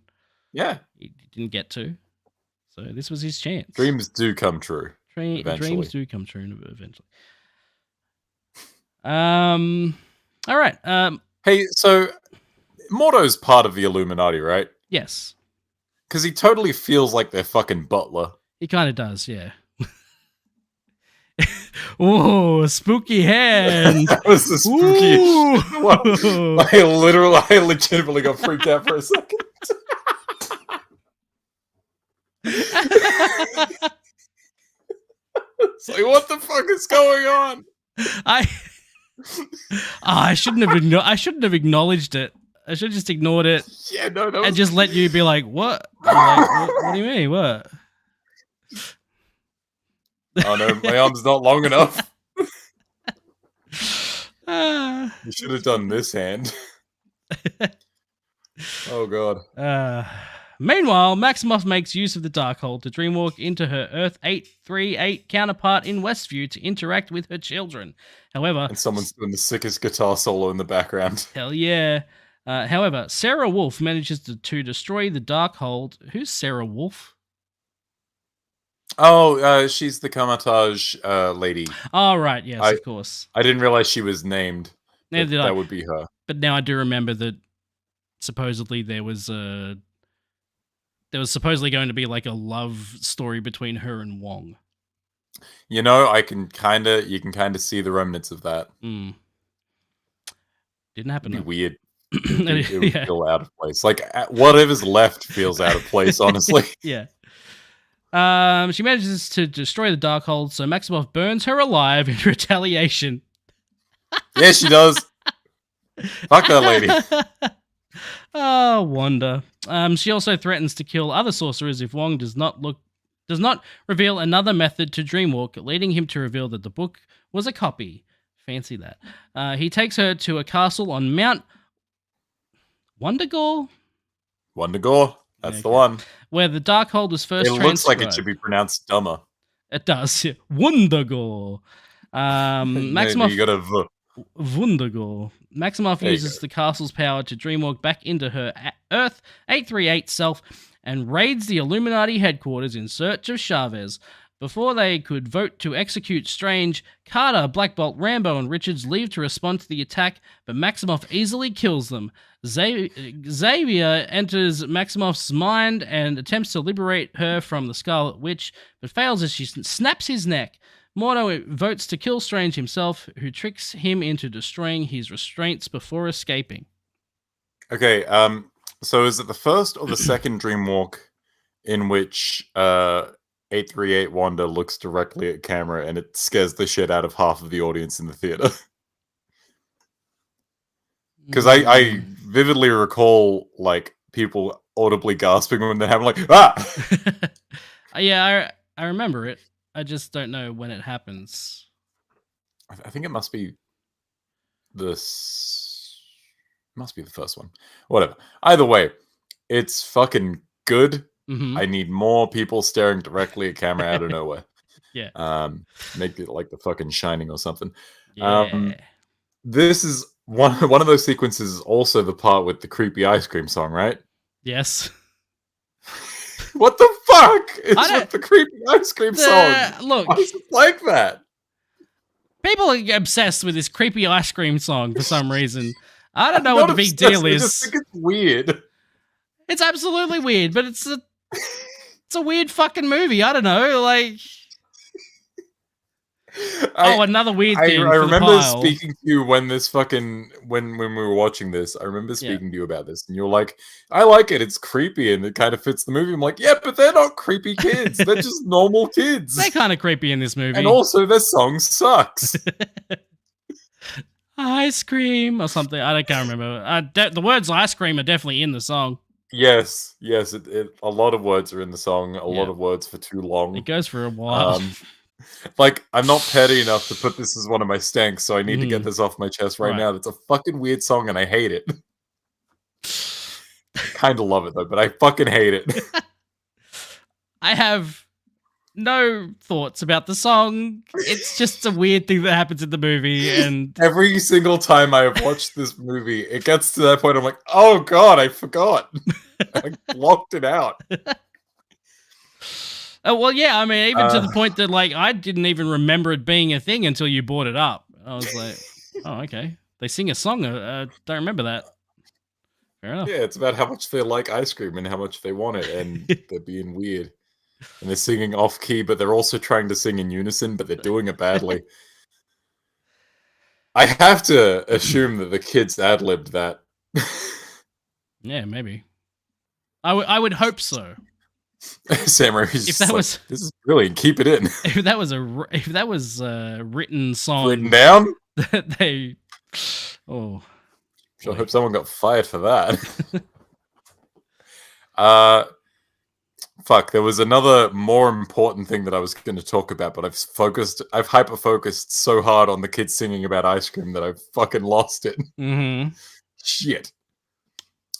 S1: he didn't get to. So this was his chance.
S2: Dreams do come true.
S1: Dreams do come true eventually. All right.
S2: Hey, so Mordo's part of the Illuminati, right?
S1: Yes.
S2: Because he totally feels like their fucking butler.
S1: He kind of does, yeah. Oh, spooky hand.
S2: That was the spooky one. I legitimately got freaked out for a second. It's like, what the fuck is going on?
S1: I shouldn't have acknowledged it. I should have just ignored it.
S2: Yeah, no,
S1: and just let you be like, what? Like, what do you mean? What?
S2: Oh no, my arm's not long enough. You should have done this hand. Oh god.
S1: Meanwhile, Maximoff makes use of the Darkhold to dreamwalk into her Earth 838 counterpart in Westview to interact with her children. However,
S2: and someone's doing the sickest guitar solo in the background.
S1: Hell yeah. However, Sarah Wolf manages to destroy the Darkhold. Who's Sarah Wolf?
S2: Oh, she's the Kamatage lady.
S1: Oh, right. Yes, of course.
S2: I didn't realize she was named.
S1: Neither did I.
S2: That would be her.
S1: But now I do remember that supposedly there was supposedly going to be like a love story between her and Wong.
S2: You know, you can kind of see the remnants of that.
S1: Mm. Didn't happen.
S2: It'd be weird. It would feel out of place. Like whatever's left feels out of place, honestly.
S1: Yeah. She manages to destroy the Darkhold, so Maximoff burns her alive in retaliation.
S2: Yeah, she does. Fuck that lady.
S1: Oh, Wanda. She also threatens to kill other sorcerers if Wong does not reveal another method to dreamwalk, leading him to reveal that the book was a copy. Fancy that. He takes her to a castle on Mount Wundagore?
S2: Wundagore. That's the one.
S1: Where the Darkhold was first transcribed.
S2: It looks like it should be pronounced dumber.
S1: It does. Yeah. Wundagore. Maximoff...
S2: You got a V.
S1: Wundagore. Maximoff uses the castle's power to dreamwalk back into her Earth 838 self and raids the Illuminati headquarters in search of Chavez. Before they could vote to execute Strange, Carter, Black Bolt, Rambo, and Richards leave to respond to the attack, but Maximoff easily kills them. Xavier enters Maximoff's mind and attempts to liberate her from the Scarlet Witch, but fails as she snaps his neck. Mordo votes to kill Strange himself, who tricks him into destroying his restraints before escaping.
S2: Okay, so is it the first or the second dreamwalk in which 838 Wanda looks directly at camera and it scares the shit out of half of the audience in the theater? Because I vividly recall like people audibly gasping when they're having like ah.
S1: Yeah, I remember it. I just don't know when it happens.
S2: I think it must be the first one. Whatever. Either way, it's fucking good.
S1: Mm-hmm.
S2: I need more people staring directly at camera out of nowhere.
S1: Yeah.
S2: Make it like the fucking Shining or something.
S1: Yeah.
S2: This is one of those sequences is also the part with the creepy ice cream song, right?
S1: Yes.
S2: What the fuck is with the creepy ice cream song?
S1: Look,
S2: why is it like that?
S1: People are obsessed with this creepy ice cream song for some reason. I don't know what the big deal is.
S2: I just think it's weird.
S1: It's absolutely weird, but it's a weird fucking movie. I don't know, like. Another weird thing.
S2: I remember speaking to you when this fucking when we were watching this. I remember speaking to you about this, and you were like, "I like it. It's creepy, and it kind of fits the movie." I'm like, "Yeah, but they're not creepy kids. They're just normal kids.
S1: They're kind of creepy in this movie,
S2: and also their song sucks."
S1: Ice cream or something. I can't remember. The words "ice cream" are definitely in the song.
S2: Yes. A lot of words are in the song. A lot of words for too long.
S1: It goes for a while.
S2: Like, I'm not petty enough to put this as one of my stanks, so I need to get this off my chest right now. That's a fucking weird song, and I hate it. Kind of love it, though, but I fucking hate it.
S1: I have no thoughts about the song. It's just a weird thing that happens in the movie, and
S2: every single time I have watched this movie, it gets to that point, I'm like, oh god, I forgot. I blocked it out.
S1: Well, yeah, I mean, even to the point that, like, I didn't even remember it being a thing until you brought it up. I was like, oh, okay. They sing a song. Don't remember that. Fair enough.
S2: Yeah, it's about how much they like ice cream and how much they want it, and they're being weird. And they're singing off-key, but they're also trying to sing in unison, but they're doing it badly. I have to assume that the kids ad-libbed that.
S1: Yeah, maybe. I would hope so.
S2: Sam Raimi's this is brilliant. Keep it in.
S1: If that was a written song,
S2: written down,
S1: they. Oh,
S2: I hope someone got fired for that. Fuck. There was another more important thing that I was going to talk about, but I've hyper-focused so hard on the kids singing about ice cream that I've fucking lost it.
S1: Mm-hmm.
S2: Shit.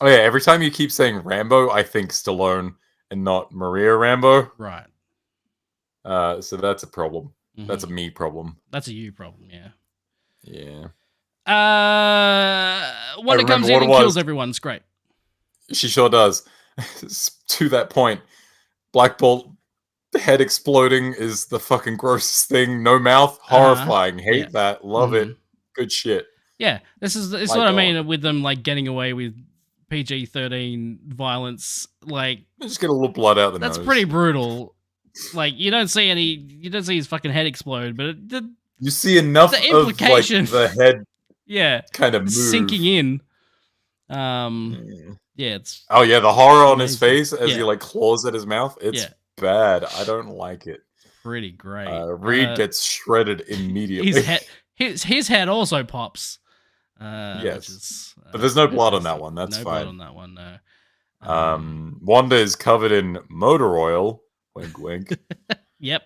S2: Oh yeah, every time you keep saying Rambo, I think Stallone and not Maria Rambo.
S1: Right.
S2: So that's a problem. That's a
S1: Mm-hmm.
S2: me problem.
S1: That's a you problem, yeah.
S2: Yeah.
S1: Wanda comes in and kills everyone. It's great.
S2: She sure does. To that point, Black Bolt head exploding is the fucking grossest thing. No mouth, horrifying. Hate that. Love it. Good shit.
S1: Yeah, this is what I mean with them like getting away with PG-13 violence. Like,
S2: just get a little blood out the nose.
S1: That's pretty brutal. Like, you don't see his fucking head explode, but
S2: you see enough
S1: the implication
S2: of like the head,
S1: yeah,
S2: kind of
S1: sinking in. Yeah, it's
S2: the horror on his face as he like claws at his mouth. It's bad. I don't like it.
S1: Pretty great.
S2: Reed gets shredded immediately.
S1: His head also pops.
S2: Yes, but there's no blood on that one. That's fine.
S1: No blood on that one. No.
S2: Wanda is covered in motor oil. Wink, wink.
S1: Yep.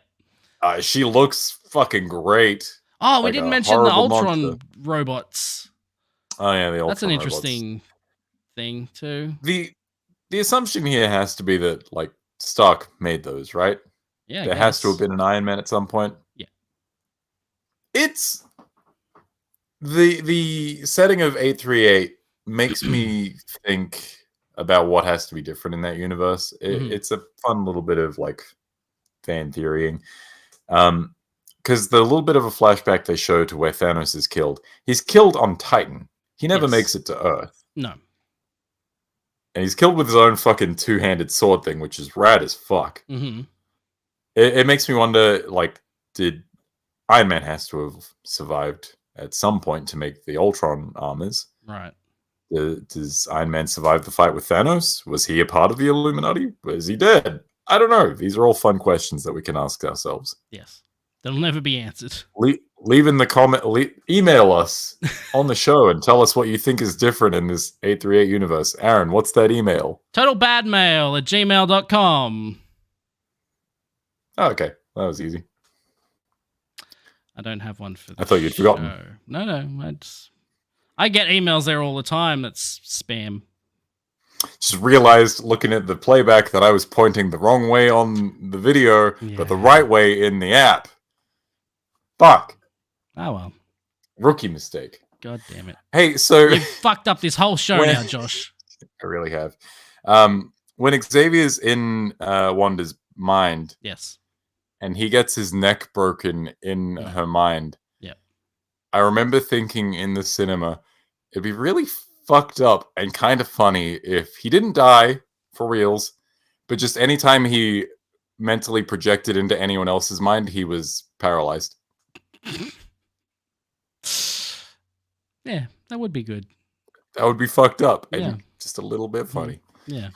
S2: She looks fucking great.
S1: Oh, we didn't mention the Ultron robots.
S2: Oh yeah, the Ultron.
S1: That's an interesting thing too.
S2: The assumption here has to be that like Stark made those, right?
S1: Yeah,
S2: there has to have been an Iron Man at some point.
S1: Yeah.
S2: It's the setting of 838 makes me think about what has to be different in that universe. It's a fun little bit of like fan theorying. Because the little bit of a flashback they show to where Thanos is killed, he's killed on Titan. He never makes it to Earth.
S1: No.
S2: And he's killed with his own fucking two-handed sword thing, which is rad as fuck.
S1: Mm-hmm.
S2: It makes me wonder, like, did Iron Man has to have survived at some point to make the Ultron armors?
S1: Right.
S2: Does Iron Man survive the fight with Thanos? Was he a part of the Illuminati? Was he dead? I don't know. These are all fun questions that we can ask ourselves.
S1: Yes. They'll never be answered.
S2: Leave in the comment, email us on the show and tell us what you think is different in this 838 universe. Aaron, what's that email?
S1: totalbadmail@gmail.com.
S2: Oh, okay. That was easy.
S1: I don't have one for
S2: I thought you'd forgotten.
S1: No. I get emails there all the time. That's spam.
S2: Just realized looking at the playback that I was pointing the wrong way on the video, but the right way in the app. Fuck.
S1: Oh, well.
S2: Rookie mistake.
S1: God damn it.
S2: Hey, so...
S1: You've fucked up this whole show now, Josh.
S2: I really have. When Xavier's in Wanda's mind...
S1: Yes.
S2: And he gets his neck broken in her mind.
S1: Yeah.
S2: I remember thinking in the cinema, it'd be really fucked up and kind of funny if he didn't die for reals, but just anytime he mentally projected into anyone else's mind, he was paralyzed.
S1: Yeah, that would be good.
S2: That would be fucked up and just a little bit funny.
S1: Yeah.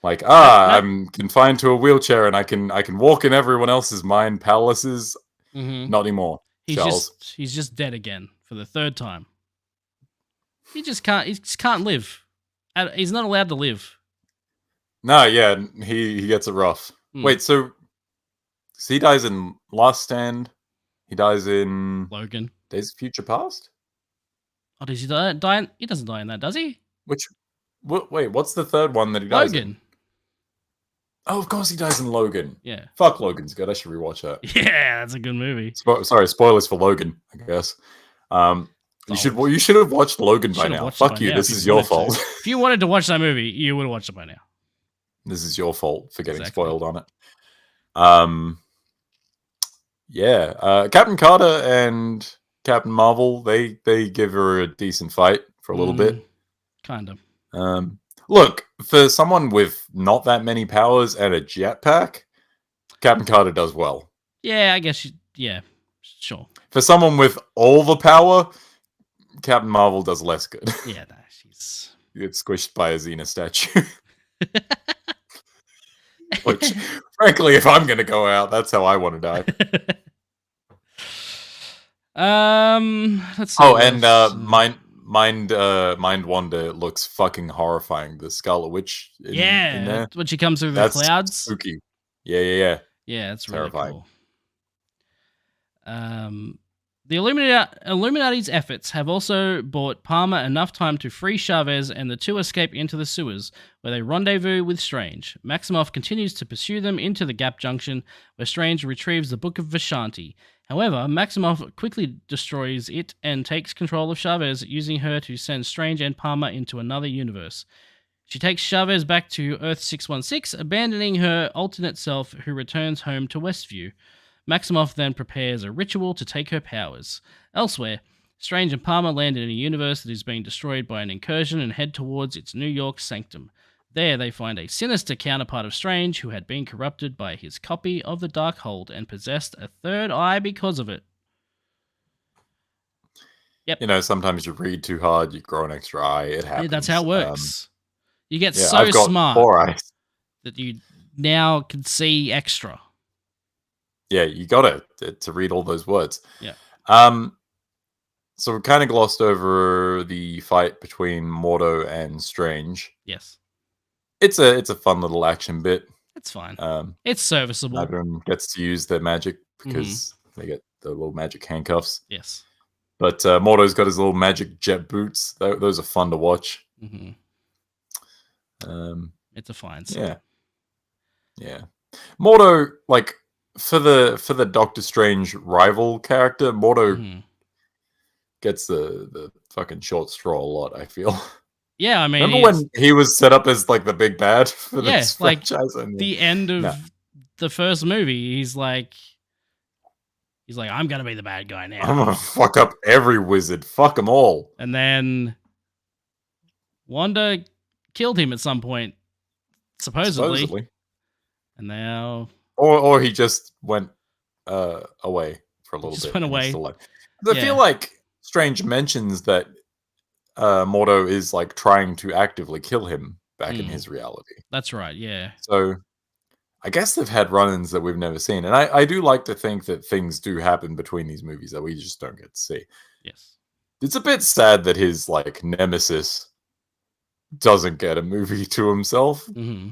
S2: Like, I'm confined to a wheelchair and I can walk in everyone else's mind palaces. Not anymore.
S1: He's just dead again for the third time. He just can't live. He's not allowed to live.
S2: No, yeah, he gets it rough. Wait, so he dies in Last Stand. He dies in
S1: Logan.
S2: Days of Future Past.
S1: Oh, does he die? He doesn't die in that, does he?
S2: Wait, what's the third one that he dies in?
S1: Logan.
S2: Oh, of course he dies in Logan.
S1: Yeah.
S2: Fuck, Logan's good. I should rewatch that.
S1: Yeah, that's a good movie.
S2: Sorry, spoilers for Logan, I guess. You should have watched Logan by now. Fuck you. This is your fault.
S1: If you wanted to watch that movie, you would have watched it by now.
S2: This is your fault for getting spoiled on it. Captain Carter and Captain Marvel, they give her a decent fight for a little bit.
S1: Kind of.
S2: Look, for someone with not that many powers and a jetpack, Captain Carter does well.
S1: Yeah, I guess. Sure.
S2: For someone with all the power, Captain Marvel does less good.
S1: Yeah, no, she's...
S2: You get squished by a Xena statue. Which, frankly, if I'm going to go out, that's how I want to die.
S1: Let's see.
S2: Oh, and Mind Wanda looks fucking horrifying. The Scarlet Witch in there.
S1: When she comes through the clouds.
S2: Spooky. Yeah.
S1: Yeah, it's
S2: terrifying.
S1: Really cool. The Illuminati's efforts have also bought Palmer enough time to free Chavez, and the two escape into the sewers, where they rendezvous with Strange. Maximoff continues to pursue them into the Gap Junction, where Strange retrieves the Book of Vishanti. However, Maximoff quickly destroys it and takes control of Chavez, using her to send Strange and Palmer into another universe. She takes Chavez back to Earth 616, abandoning her alternate self, who returns home to Westview. Maximoff then prepares a ritual to take her powers. Elsewhere, Strange and Palmer land in a universe that is being destroyed by an incursion and head towards its New York sanctum. There, they find a sinister counterpart of Strange who had been corrupted by his copy of the Darkhold and possessed a third eye because of it. Yep.
S2: You know, sometimes you read too hard, you grow an extra eye. It happens.
S1: Yeah, that's how it works. You get
S2: I've got
S1: smart
S2: 4 eyes.
S1: that you now can see extra.
S2: Yeah, you got to read all those words.
S1: Yeah.
S2: So we kind of glossed over the fight between Mordo and Strange.
S1: Yes.
S2: It's a fun little action bit.
S1: It's fine. It's serviceable.
S2: Everyone gets to use their magic because they get the little magic handcuffs.
S1: Yes.
S2: But Mordo's got his little magic jet boots. Those are fun to watch.
S1: Mm-hmm. It's a fine scene.
S2: Yeah. Yeah. Mordo, like, for the Doctor Strange rival character, Mordo gets the fucking short straw a lot, I feel.
S1: Yeah, I mean,
S2: remember when he was set up as like the big bad for this franchise?
S1: And the end of the first movie, he's like, I'm gonna be the bad guy now.
S2: I'm gonna fuck up every wizard. Fuck them all.
S1: And then Wanda killed him at some point, supposedly. And now,
S2: or he just went away for a little bit.
S1: Just went away.
S2: I feel like Strange mentions that Mordo is like trying to actively kill him back in his reality.
S1: That's right, yeah.
S2: So I guess they've had run-ins that we've never seen. And I do like to think that things do happen between these movies that we just don't get to see.
S1: Yes.
S2: It's a bit sad that his like nemesis doesn't get a movie to himself.
S1: Mm-hmm.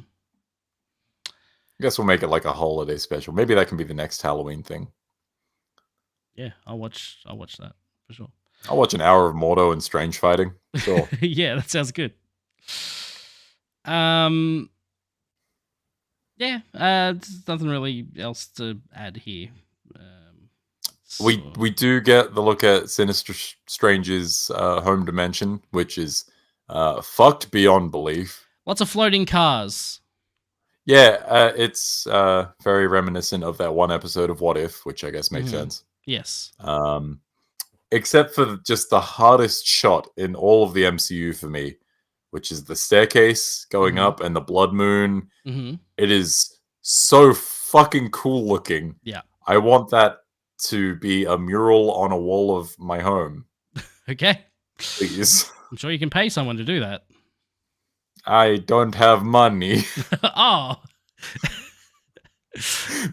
S2: I guess we'll make it like a holiday special. Maybe that can be the next Halloween thing.
S1: Yeah, I'll watch that for sure.
S2: I'll watch an hour of Mordo and Strange fighting. Sure.
S1: Yeah, that sounds good. Yeah, there's nothing really else to add here.
S2: We do get the look at Sinister Strange's home dimension, which is fucked beyond belief.
S1: Lots of floating cars.
S2: Yeah, it's very reminiscent of that one episode of What If, which I guess makes sense.
S1: Yes.
S2: Except for just the hardest shot in all of the MCU for me, which is the staircase going up and the blood moon. It is so fucking cool looking.
S1: Yeah.
S2: I want that to be a mural on a wall of my home.
S1: Okay.
S2: Please.
S1: I'm sure you can pay someone to do that.
S2: I don't have money.
S1: Oh.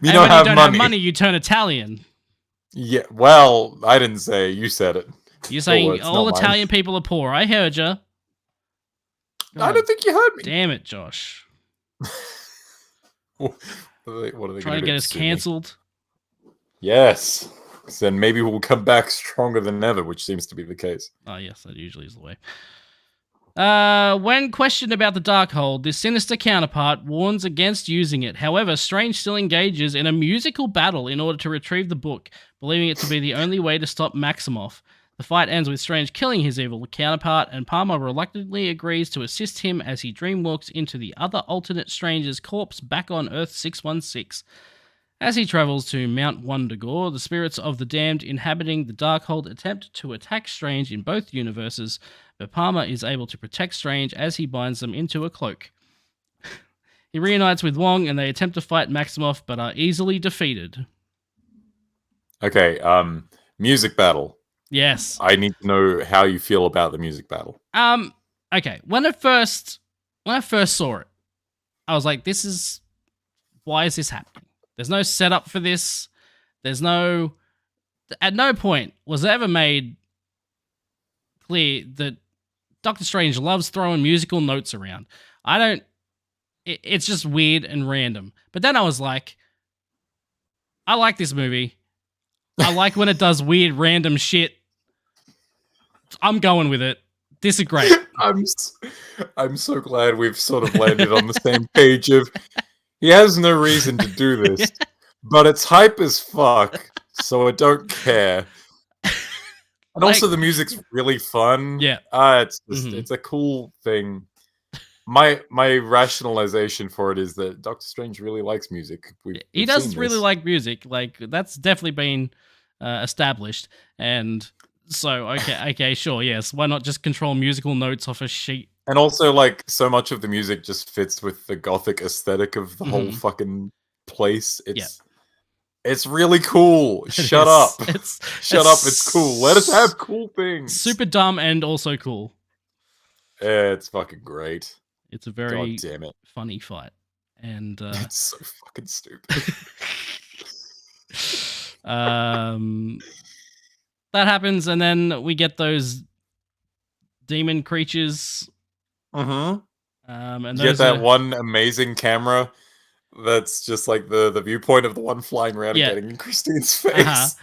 S2: You don't have
S1: money, you turn Italian.
S2: Yeah, well, I didn't say. You said it.
S1: You're saying all Italian people are poor. I heard you.
S2: I don't think you heard me.
S1: Damn it, Josh.
S2: What are they
S1: trying to get us cancelled?
S2: Yes. Then maybe we'll come back stronger than ever, which seems to be the case.
S1: Oh, yes, that usually is the way. When questioned about the Darkhold, this sinister counterpart warns against using it. However, Strange still engages in a musical battle in order to retrieve the book, believing it to be the only way to stop Maximoff. The fight ends with Strange killing his evil counterpart, and Palmer reluctantly agrees to assist him as he dreamwalks into the other alternate Strange's corpse back on Earth 616. As he travels to Mount Wundagore, the spirits of the damned inhabiting the Darkhold attempt to attack Strange in both universes, but Palmer is able to protect Strange as he binds them into a cloak. He reunites with Wong and they attempt to fight Maximoff, but are easily defeated.
S2: Okay, music battle.
S1: Yes.
S2: I need to know how you feel about the music battle.
S1: Okay. When I first saw it, I was like, why is this happening? There's no setup for this. At no point was it ever made clear that Doctor Strange loves throwing musical notes around. It's just weird and random. But then I was like, I like this movie. I like when it does weird, random shit. I'm going with it. This is great.
S2: I'm so glad we've sort of landed on the same page of he has no reason to do this, but it's hype as fuck, so I don't care. And also the music's really fun.
S1: Yeah.
S2: It's just it's a cool thing. My rationalization for it is that Doctor Strange really likes music.
S1: He does really like music. Like that's definitely been established. And so okay, sure, yes. Why not just control musical notes off a sheet?
S2: And also, like, so much of the music just fits with the gothic aesthetic of the whole fucking place. It's really cool. Shut up. Shut up. It's cool. Let us have cool things.
S1: Super dumb and also cool.
S2: Yeah, it's fucking great.
S1: It's a very
S2: God damn it.
S1: funny fight. And
S2: it's so fucking stupid.
S1: that happens, and then we get those demon creatures.
S2: And
S1: you
S2: get that one amazing camera that's just like the viewpoint of the one flying around and getting in Christine's face.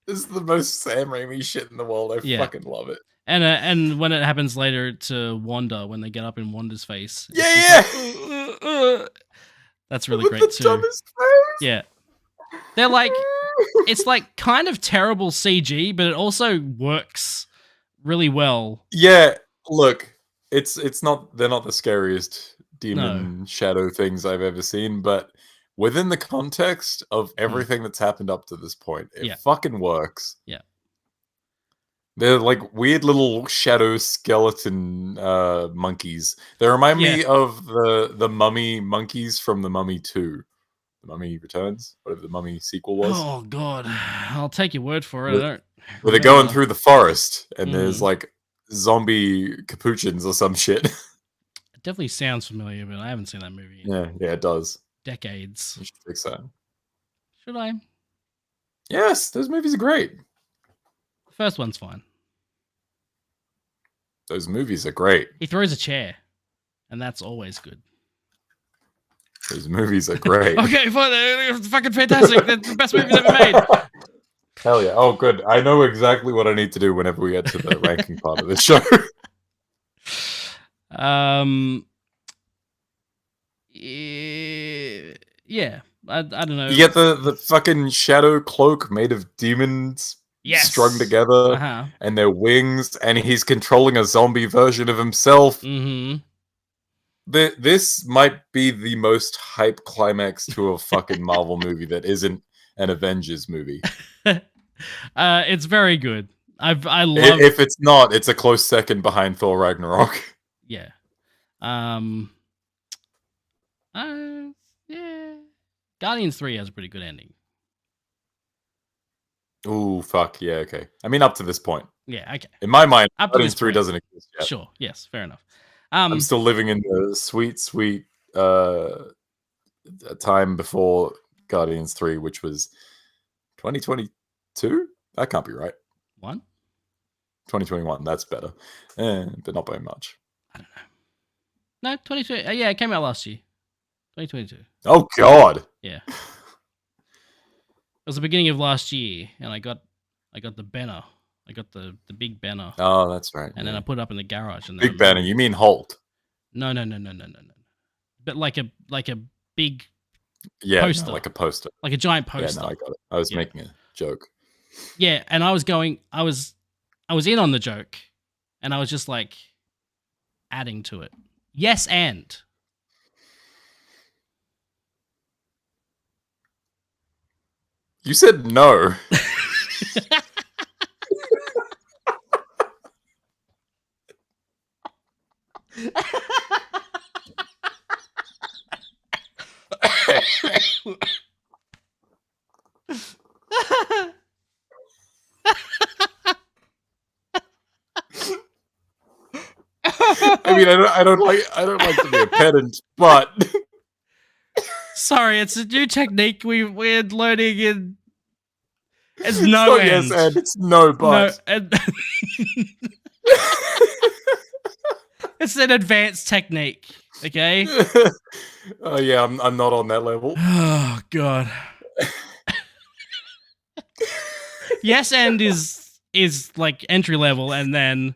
S2: This is the most Sam Raimi shit in the world. I fucking love it.
S1: And when it happens later to Wanda, when they get up in Wanda's face. That's really great too. Yeah. They're like, it's like kind of terrible CG, but it also works really well.
S2: Yeah, look, it's not, they're not the scariest demon shadow things I've ever seen, but within the context of everything that's happened up to this point, it fucking works.
S1: Yeah.
S2: They're like weird little shadow skeleton monkeys. They remind me of the mummy monkeys from The Mummy 2. The Mummy Returns, whatever the Mummy sequel was.
S1: Oh god, I'll take your word for it.
S2: Where they're going through the forest and there's like zombie capuchins or some shit.
S1: It definitely sounds familiar, but I haven't seen that movie.
S2: Yeah, it does.
S1: Decades.
S2: You should fix that.
S1: Should I?
S2: Yes, those movies are great.
S1: The first one's fine.
S2: Those movies are great.
S1: He throws a chair, and that's always good.
S2: Those movies are great.
S1: Okay, fine. It's fucking fantastic. They're the best movies ever made.
S2: Hell yeah. Oh, good. I know exactly what I need to do whenever we get to the ranking part of the show.
S1: Yeah. I don't know.
S2: You get the fucking shadow cloak made of demons strung together and their wings, and he's controlling a zombie version of himself. This might be the most hype climax to a fucking Marvel movie that isn't an Avengers movie.
S1: It's very good. I love.
S2: If it's not, it's a close second behind Thor Ragnarok.
S1: Yeah. Yeah. Guardians 3 has a pretty good ending.
S2: Ooh, fuck. Yeah, okay. I mean, up to this point.
S1: Yeah, okay.
S2: In my mind, Guardians 3 doesn't exist yet.
S1: Sure, yes, fair enough.
S2: I'm still living in the sweet time before Guardians 3, which was 2022? That can't be right. 2021, that's better. But not by much.
S1: I don't know. No, 22. Yeah, it came out last year. 2022.
S2: Oh, God.
S1: Yeah. It was the beginning of last year, and I got the banner. I got the big banner.
S2: Oh, that's right.
S1: And then I put it up in the garage. And
S2: big banner? You mean Holt?
S1: No. But like a big
S2: poster. No, like a poster.
S1: Like a giant poster.
S2: Yeah, no, I got it. I was making a joke.
S1: Yeah, and I was in on the joke, and I was just like adding to it. Yes, and.
S2: You said no. I mean, I don't like to be a pedant, but
S1: sorry, it's a new technique we're learning in. It's no end.
S2: Yes, and it's no but.
S1: No, and it's an advanced technique, okay?
S2: Oh yeah, I'm not on that level.
S1: Oh god. Yes, and is like entry level, and then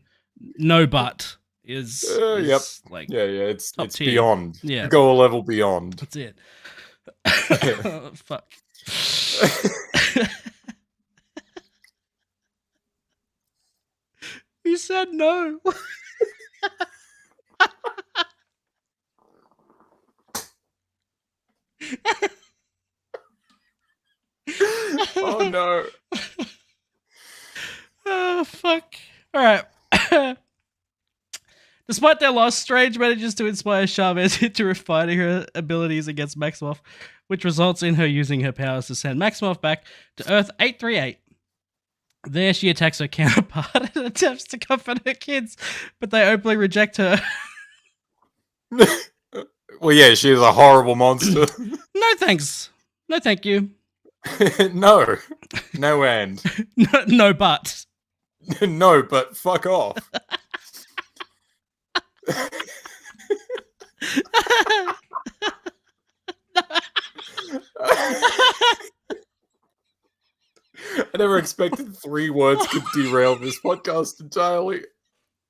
S1: no but is
S2: Yep.
S1: like
S2: Yeah. It's
S1: top tier.
S2: beyond.
S1: Yeah,
S2: Go a level beyond.
S1: that's it.
S2: Yeah.
S1: Oh, fuck. You said no.
S2: Oh no.
S1: Oh, fuck. All right. Despite their loss, Strange manages to inspire Chavez into refining her abilities against Maximoff, which results in her using her powers to send Maximoff back to Earth 838. There, she attacks her counterpart and attempts to comfort her kids, but they openly reject her.
S2: Well, yeah, she is a horrible monster.
S1: No thanks. No thank you.
S2: No. No and.
S1: No but.
S2: No, but fuck off. I never expected 3 words could derail this podcast entirely.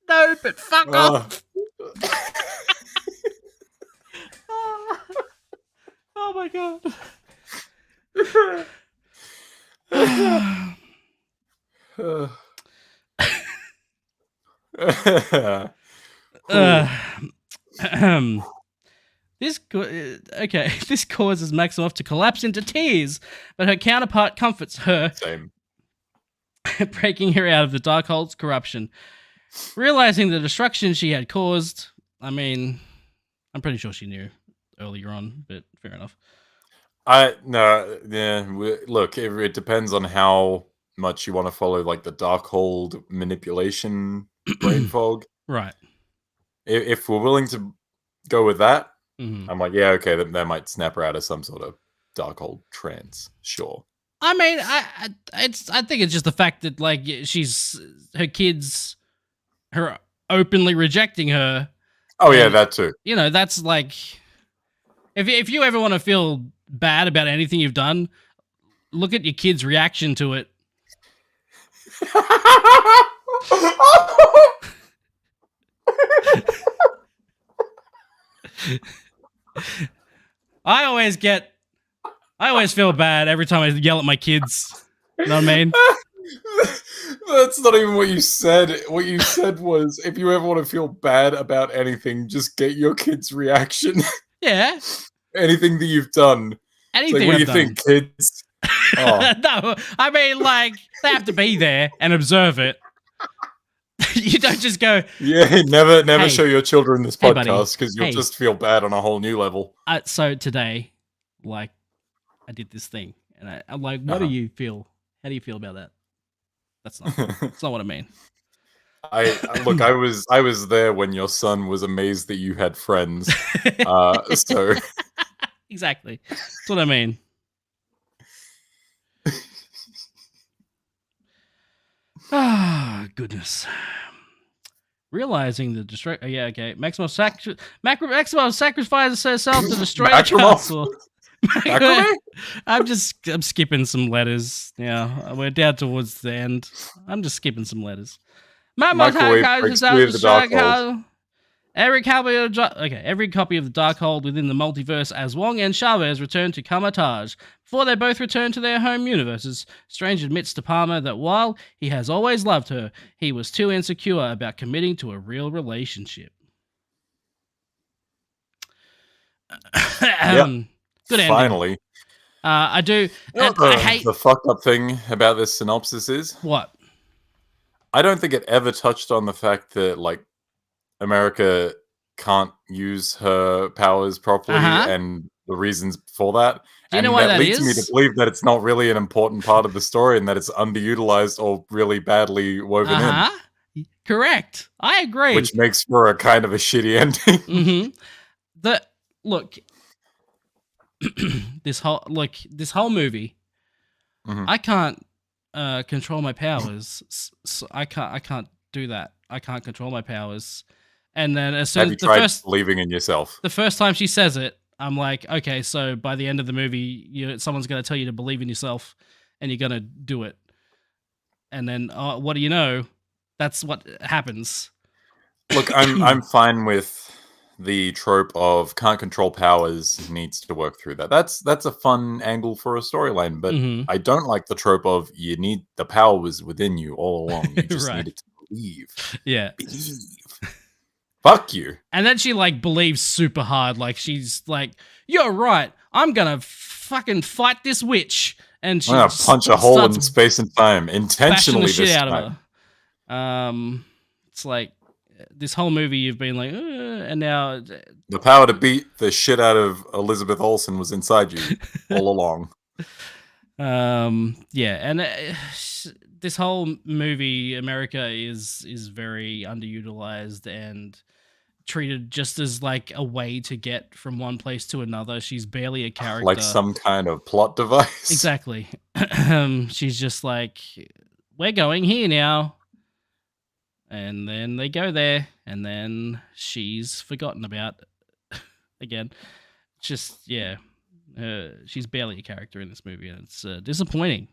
S1: No, but fuck off. Oh my god. This causes Maximoff to collapse into tears, but her counterpart comforts her.
S2: Same.
S1: Breaking her out of the Darkhold's corruption. Realizing the destruction she had caused, I mean, I'm pretty sure she knew earlier on, but fair enough.
S2: Look, it depends on how much you want to follow, like, the Darkhold manipulation brain fog.
S1: Right.
S2: If we're willing to go with that,
S1: Mm-hmm.
S2: I'm like, yeah, okay, that might snap her out of some sort of Darkhold trance. Sure.
S1: I mean, I think it's just the fact that, like, her kids are openly rejecting her.
S2: Oh yeah, that too.
S1: You know, that's like, if you ever want to feel bad about anything you've done, look at your kid's reaction to it. I always feel bad every time I yell at my kids. You know what I mean?
S2: That's not even what you said. What you said was, if you ever want to feel bad about anything, just get your kid's reaction.
S1: Yeah.
S2: Anything that you've done.
S1: Anything.
S2: Like, what do you think, kids? Oh.
S1: No, I mean, like, they have to be there and observe it. You don't just go.
S2: Yeah, never
S1: hey,
S2: show your children this podcast because you'll
S1: hey.
S2: just feel bad on a whole new level.
S1: So today, like, I did this thing, and I'm like, what do you feel? How do you feel about that? That's not what I mean.
S2: Look, I was there when your son was amazed that you had friends. So
S1: exactly, that's what I mean. Ah, goodness. Realizing the Maximoff sacrifices herself to destroy the castle. I'm skipping some letters. Yeah, we're down towards the end. I'm just skipping some letters. Every copy of the Darkhold within the multiverse as Wong and Chavez return to Kamatage. Before they both return to their home universes, Strange admits to Palmer that while he has always loved her, he was too insecure about committing to a real relationship.
S2: Yep.
S1: Good ending.
S2: Finally.
S1: I do.
S2: I hate the fucked up thing about this synopsis is
S1: what?
S2: I don't think it ever touched on the fact that, like, America can't use her powers properly and the reasons for that.
S1: Do you know why that
S2: leads me to believe that it's not really an important part of the story and that it's underutilized or really badly woven in.
S1: Correct. I agree.
S2: Which makes for a kind of a shitty ending.
S1: Look, this whole movie, I can't control my powers. So I can't do that. I can't control my powers. And then as soon as
S2: believing in yourself?
S1: The first time she says it, I'm like, okay, so by the end of the movie, someone's going to tell you to believe in yourself, and you're going to do it. And then, what do you know? That's what happens.
S2: Look, I'm fine with the trope of can't control powers, needs to work through that. That's a fun angle for a storyline, but I don't like the trope of the power was within you all along. You just
S1: Right.
S2: needed to believe.
S1: Yeah.
S2: Believe. Fuck you.
S1: And then she like believes super hard. Like she's like, "You're right. I'm gonna fucking fight this witch." And she's
S2: gonna punch a hole in space and time intentionally.
S1: The shit out of her. It's like this whole movie you've been like, and now
S2: the power to beat the shit out of Elizabeth Olsen was inside you all along.
S1: Yeah, and this whole movie, America is very underutilized and treated just as like a way to get from one place to another. She's barely a character,
S2: like some kind of plot device.
S1: Exactly. She's just like, we're going here now, and then they go there, and then she's forgotten about again. Just she's barely a character in this movie, and it's disappointing.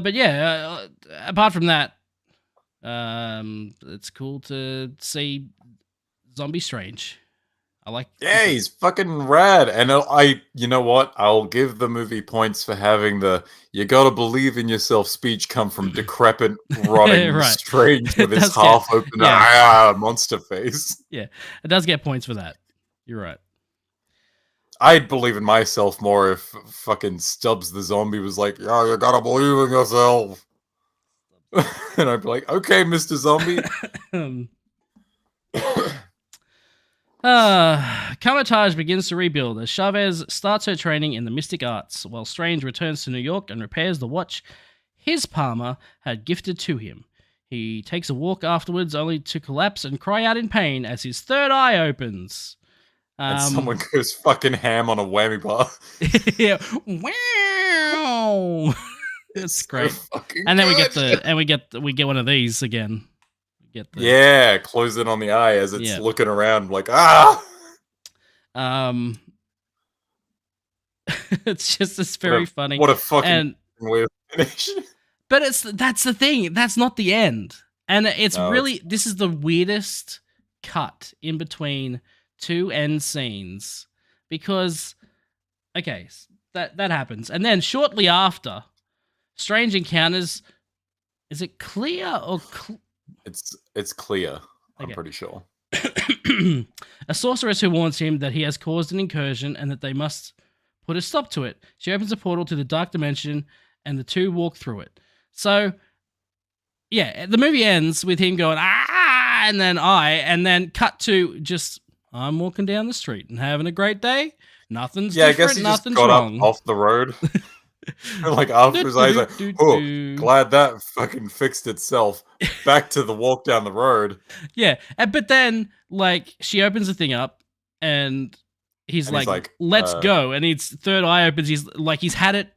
S1: But yeah, apart from that, it's cool to see Zombie Strange. I like.
S2: Yeah, he's fucking rad, and you know what? I'll give the movie points for having the "you gotta believe in yourself" speech come from decrepit, rotting
S1: right.
S2: Strange with his half-open monster face.
S1: Yeah, it does get points for that. You're right.
S2: I'd believe in myself more if fucking Stubbs the zombie was like, "Yeah, you gotta believe in yourself," and I'd be like, "Okay, Mr. Zombie."
S1: Kamar-Taj begins to rebuild as Chavez starts her training in the mystic arts, while Strange returns to New York and repairs the watch his Palmer had gifted to him. He takes a walk afterwards, only to collapse and cry out in pain as his third eye opens.
S2: And someone goes fucking ham on a whammy bar.
S1: Yeah, wow, that's great. So and then we get one of these again.
S2: Close it on the eye as it's looking around like
S1: it's just it's very funny.
S2: What a fucking way of finish.
S1: But that's the thing. That's not the end. And it's this is the weirdest cut in between two end scenes, because that happens, and then shortly after, Strange encounters, is it Clea or
S2: it's Clea, I'm pretty sure.
S1: A sorceress who warns him that he has caused an incursion and that they must put a stop to it. She opens a portal to the dark dimension and the two walk through it. So yeah, the movie ends with him going and then cut to just, I'm walking down the street and having a great day. Nothing's different. I guess he nothing's
S2: just got
S1: wrong.
S2: Up off the road. Like after his eyes, like, glad that fucking fixed itself. Back to the walk down the road.
S1: Yeah, but then like she opens the thing up, and he's like, "Let's go." And his third eye opens. He's had it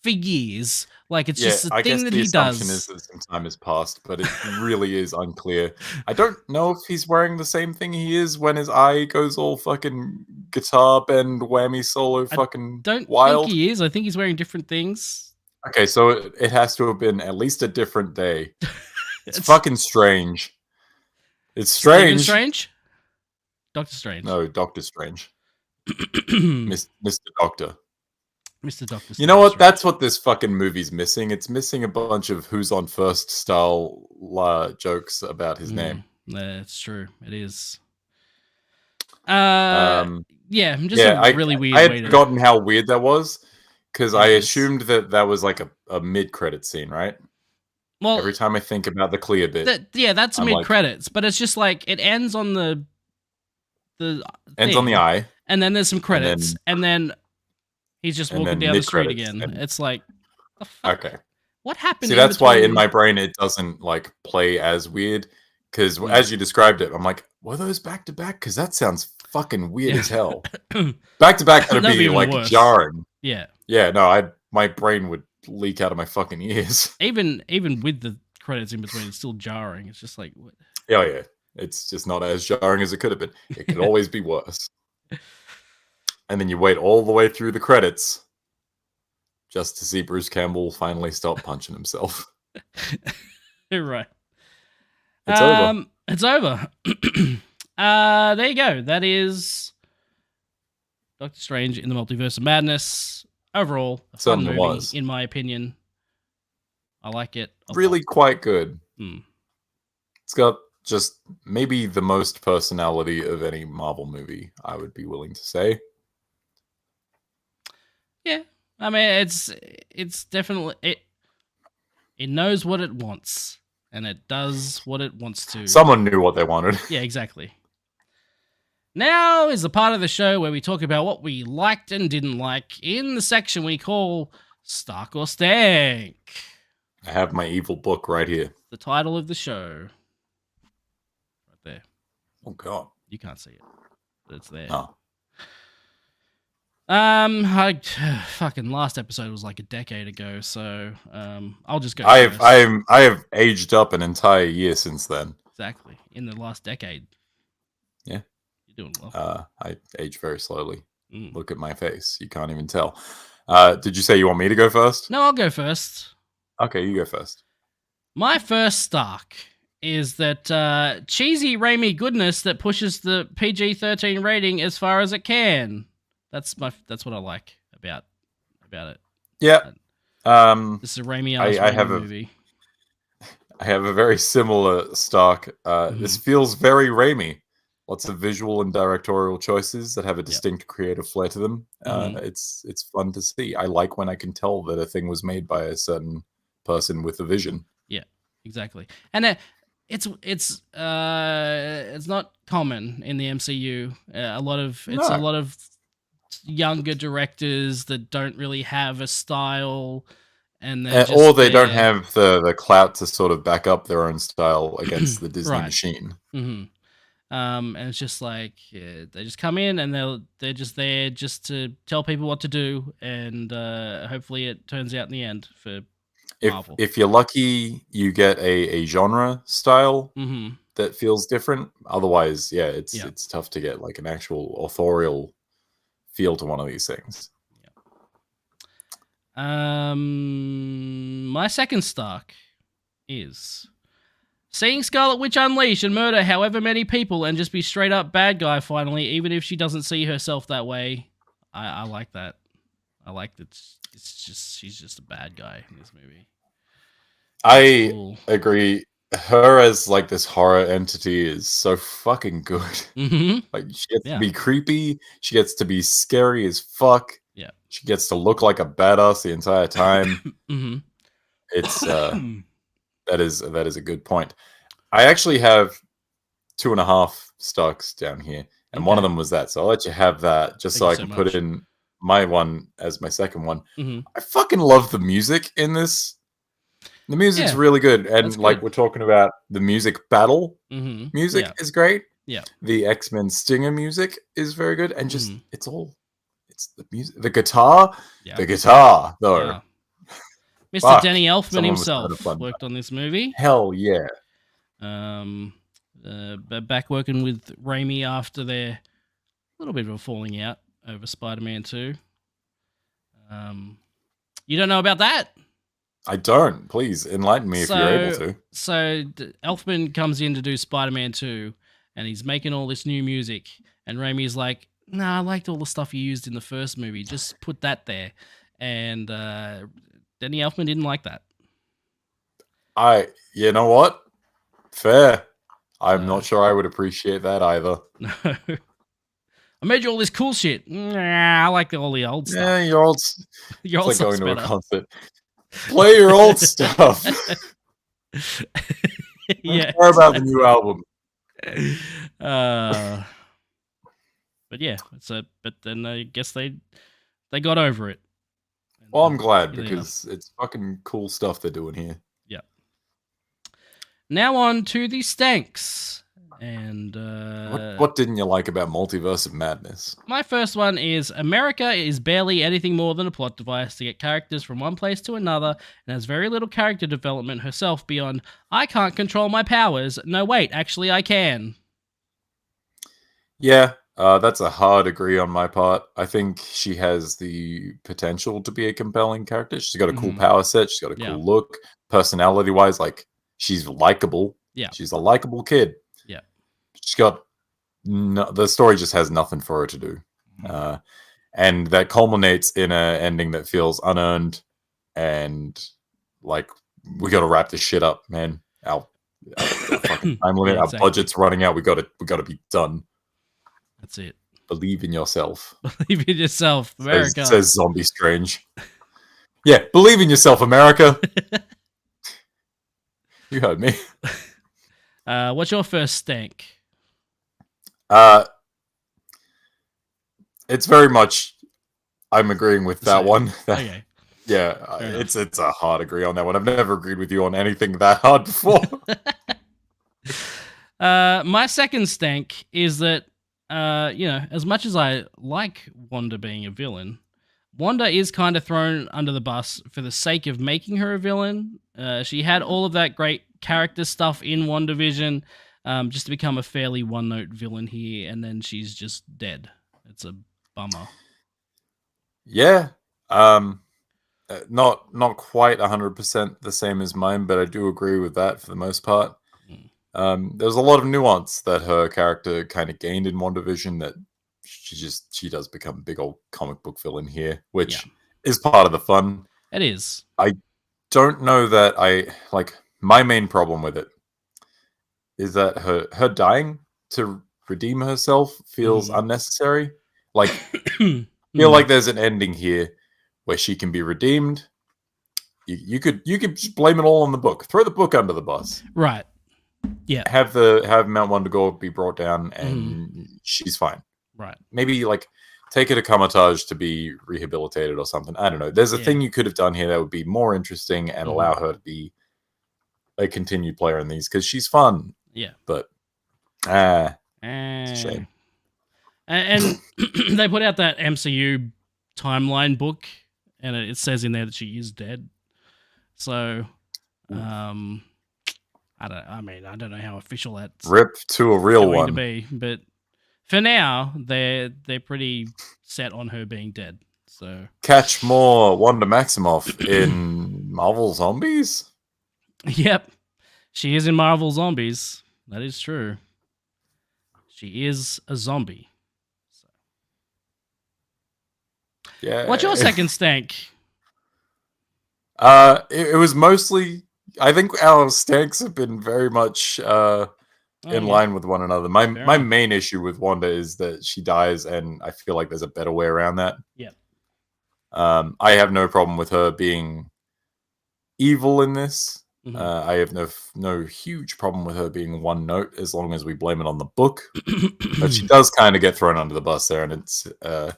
S1: for years. Like it's just a thing that he does.
S2: I guess the assumption is that some time has passed, but it really is unclear. I don't know if he's wearing the same thing he is when his eye goes all fucking guitar bend whammy solo fucking wild.
S1: Think he is. I think he's wearing different things.
S2: Okay, so it has to have been at least a different day. It's fucking strange. It's strange.
S1: Strange? Doctor Strange.
S2: No, Doctor Strange. Mr. Doctor.
S1: Mr. Doctor Strange.
S2: You know what? That's what this fucking movie's missing. It's missing a bunch of Who's on First style jokes about his name.
S1: That's true. It is. I'm just a really weird.
S2: I had forgotten how weird that was, because I assumed that was like a mid-credit scene, right? Well, every time I think about the Clea bit,
S1: that's mid-credits, but it's just like it ends on the
S2: ends on the eye,
S1: and then there's some credits, and then he's just walking down the street again. It's like, the fuck? Okay, what happened?
S2: See, that's why in my brain it doesn't like play as weird, because as you described it, I'm like, were those back to back? Because that sounds fucking weird as hell. Back to back would be like worse. Jarring. Yeah. No, my brain would leak out of my fucking ears.
S1: Even with the credits in between, it's still jarring. It's just like, what?
S2: Yeah. It's just not as jarring as it could have been. It could always be worse. And then you wait all the way through the credits just to see Bruce Campbell finally stop punching himself.
S1: Right.
S2: It's over.
S1: It's over. There you go. That is Doctor Strange in the Multiverse of Madness. Overall, a fun movie, in my opinion. I like it.
S2: Really quite good.
S1: Hmm.
S2: It's got just maybe the most personality of any Marvel movie, I would be willing to say.
S1: Yeah. I mean, it's definitely... It knows what it wants, and it does what it wants to.
S2: Someone knew what they wanted.
S1: Yeah, exactly. Now is the part of the show where we talk about what we liked and didn't like in the section we call Stark or Stank.
S2: I have my evil book right here.
S1: The title of the show. Right there.
S2: Oh, God.
S1: You can't see it, but it's there.
S2: Oh.
S1: Fucking last episode was like a decade ago, so I'll just go.
S2: I have aged up an entire year since then.
S1: Exactly, in the last decade.
S2: Yeah,
S1: you're doing well.
S2: I age very slowly. Look at my face; you can't even tell. Did you say you want me to go first?
S1: No, I'll go first.
S2: Okay, you go first.
S1: My first Stark is that cheesy Raimi goodness that pushes the PG-13 rating as far as it can. That's what I like about it.
S2: Yeah.
S1: This is a Raimi movie.
S2: I have a very similar Stark. This feels very Raimi. Lots of visual and directorial choices that have a distinct creative flair to them. It's fun to see. I like when I can tell that a thing was made by a certain person with a vision.
S1: Yeah, exactly. And it's not common in the MCU. A lot of younger directors that don't really have a style, and
S2: or they don't have the clout to sort of back up their own style against the Disney machine.
S1: And it's just like they just come in and they're just there just to tell people what to do, and hopefully it turns out in the end for Marvel.
S2: If you're lucky, you get a genre style that feels different. Otherwise, it's tough to get like an actual authorial feel to one of these things.
S1: My second Stark is seeing Scarlet Witch unleash and murder however many people and just be straight up bad guy finally, even if she doesn't see herself that way. I like that. I like that. She's just a bad guy in this movie.
S2: I agree. Her as like this horror entity is so fucking good. Like she gets to be creepy. She gets to be scary as fuck.
S1: Yeah.
S2: She gets to look like a badass the entire time. It's that is a good point. I actually have 2.5 Starks down here, and one of them was that. So I'll let you have that just so I can put in my one as my second one. I fucking love the music in this. The music's really good, and like we're talking about the music battle music is great.
S1: Yeah,
S2: the X-Men Stinger music is very good, and just it's the music, the guitar though.
S1: Yeah. Mr. Danny Elfman himself worked on this movie.
S2: Hell yeah.
S1: Back working with Raimi after their little bit of a falling out over Spider-Man 2. You don't know about that?
S2: I don't. Please enlighten me if you're able to.
S1: So Elfman comes in to do Spider-Man 2, and he's making all this new music, and Raimi's like, "Nah, I liked all the stuff you used in the first movie. Just put that there." And Danny Elfman didn't like that.
S2: You know what? Fair. I'm not sure I would appreciate that either.
S1: No. I made you all this cool shit. Nah, I like all the old stuff.
S2: Yeah, your old
S1: stuff's
S2: like going to
S1: better.
S2: a concert. Play your old stuff.
S1: Yeah.
S2: Care about the new album.
S1: But yeah, but then I guess they got over it.
S2: Well, I'm glad because it's fucking cool stuff they're doing here.
S1: Yeah. Now on to the Stanks. And
S2: what didn't you like about Multiverse of Madness?
S1: My first one is America is barely anything more than a plot device to get characters from one place to another and has very little character development herself beyond, I can't control my powers. No, wait, actually I can.
S2: Yeah, that's a hard agree on my part. I think she has the potential to be a compelling character. She's got a cool power set. She's got a cool look. Personality-wise, like, she's likable.
S1: Yeah.
S2: She's a likable kid.
S1: Yeah.
S2: She's got... the story just has nothing for her to do. And that culminates in an ending that feels unearned and like, we got to wrap this shit up, man. Our fucking time limit, our budget's running out. We got to be done.
S1: That's it.
S2: Believe in yourself.
S1: Believe in yourself, America.
S2: Says Zombie Strange. Yeah, believe in yourself, America. You heard me.
S1: What's your first stank?
S2: It's very much... I'm agreeing with that one.
S1: Okay.
S2: Yeah, it's a hard agree on that one. I've never agreed with you on anything that hard before.
S1: My second stank is that, as much as I like Wanda being a villain, Wanda is kind of thrown under the bus for the sake of making her a villain. She had all of that great character stuff in WandaVision, just to become a fairly one-note villain here, and then she's just dead. It's a bummer.
S2: Yeah. Not quite 100% the same as mine, but I do agree with that for the most part. There's a lot of nuance that her character kind of gained in WandaVision that she does become a big old comic book villain here, which is part of the fun.
S1: It is.
S2: I don't know that my main problem with it is that her dying to redeem herself feels unnecessary. Like, feel like there's an ending here where she can be redeemed. You could just blame it all on the book. Throw the book under the bus.
S1: Right. Yeah.
S2: Have Mount Wondagore be brought down and she's fine.
S1: Right.
S2: Maybe take her to Kamar-Taj to be rehabilitated or something. I don't know. There's a thing you could have done here that would be more interesting and allow her to be a continued player in these, because she's fun.
S1: Yeah.
S2: But it's a shame.
S1: And they put out that MCU timeline book, and it says in there that she is dead. So, I don't know how official that's
S2: rip to a real one
S1: to be, but for now they're pretty set on her being dead. So
S2: catch more Wanda Maximoff in Marvel Zombies.
S1: Yep, she is in Marvel Zombies. That is true. She is a zombie. So.
S2: Yeah.
S1: What's your second stank?
S2: It was mostly... I think our stanks have been very much in line with one another. My main issue with Wanda is that she dies, and I feel like there's a better way around that.
S1: Yeah.
S2: I have no problem with her being evil in this. I have no huge problem with her being one note, as long as we blame it on the book. But she does kind of get thrown under the bus there, and it's a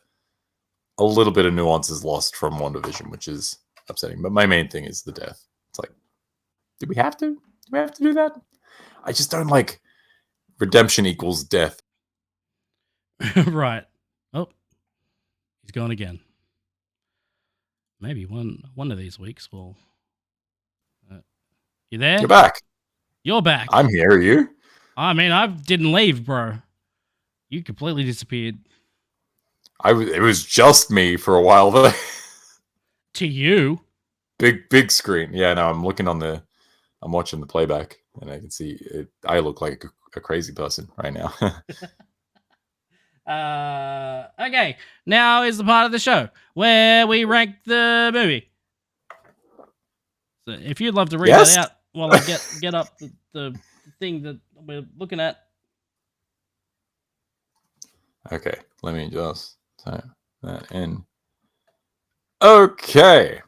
S2: little bit of nuance is lost from WandaVision, which is upsetting. But my main thing is the death. It's like, do we have to? Do we have to do that? I just don't like redemption equals death.
S1: Right. Oh, he's gone again. Maybe one of these weeks we'll... you there?
S2: You're back.
S1: You're back.
S2: I'm here. Are you?
S1: I mean, I didn't leave, bro. You completely disappeared.
S2: It was just me for a while though.
S1: To you?
S2: Big screen. Yeah, no, I'm watching the playback, and I can see it. I look like a crazy person right now.
S1: Okay, now is the part of the show where we rank the movie. So if you'd love to read that out while I get up the thing that we're looking at.
S2: Okay, let me just type that in. Okay.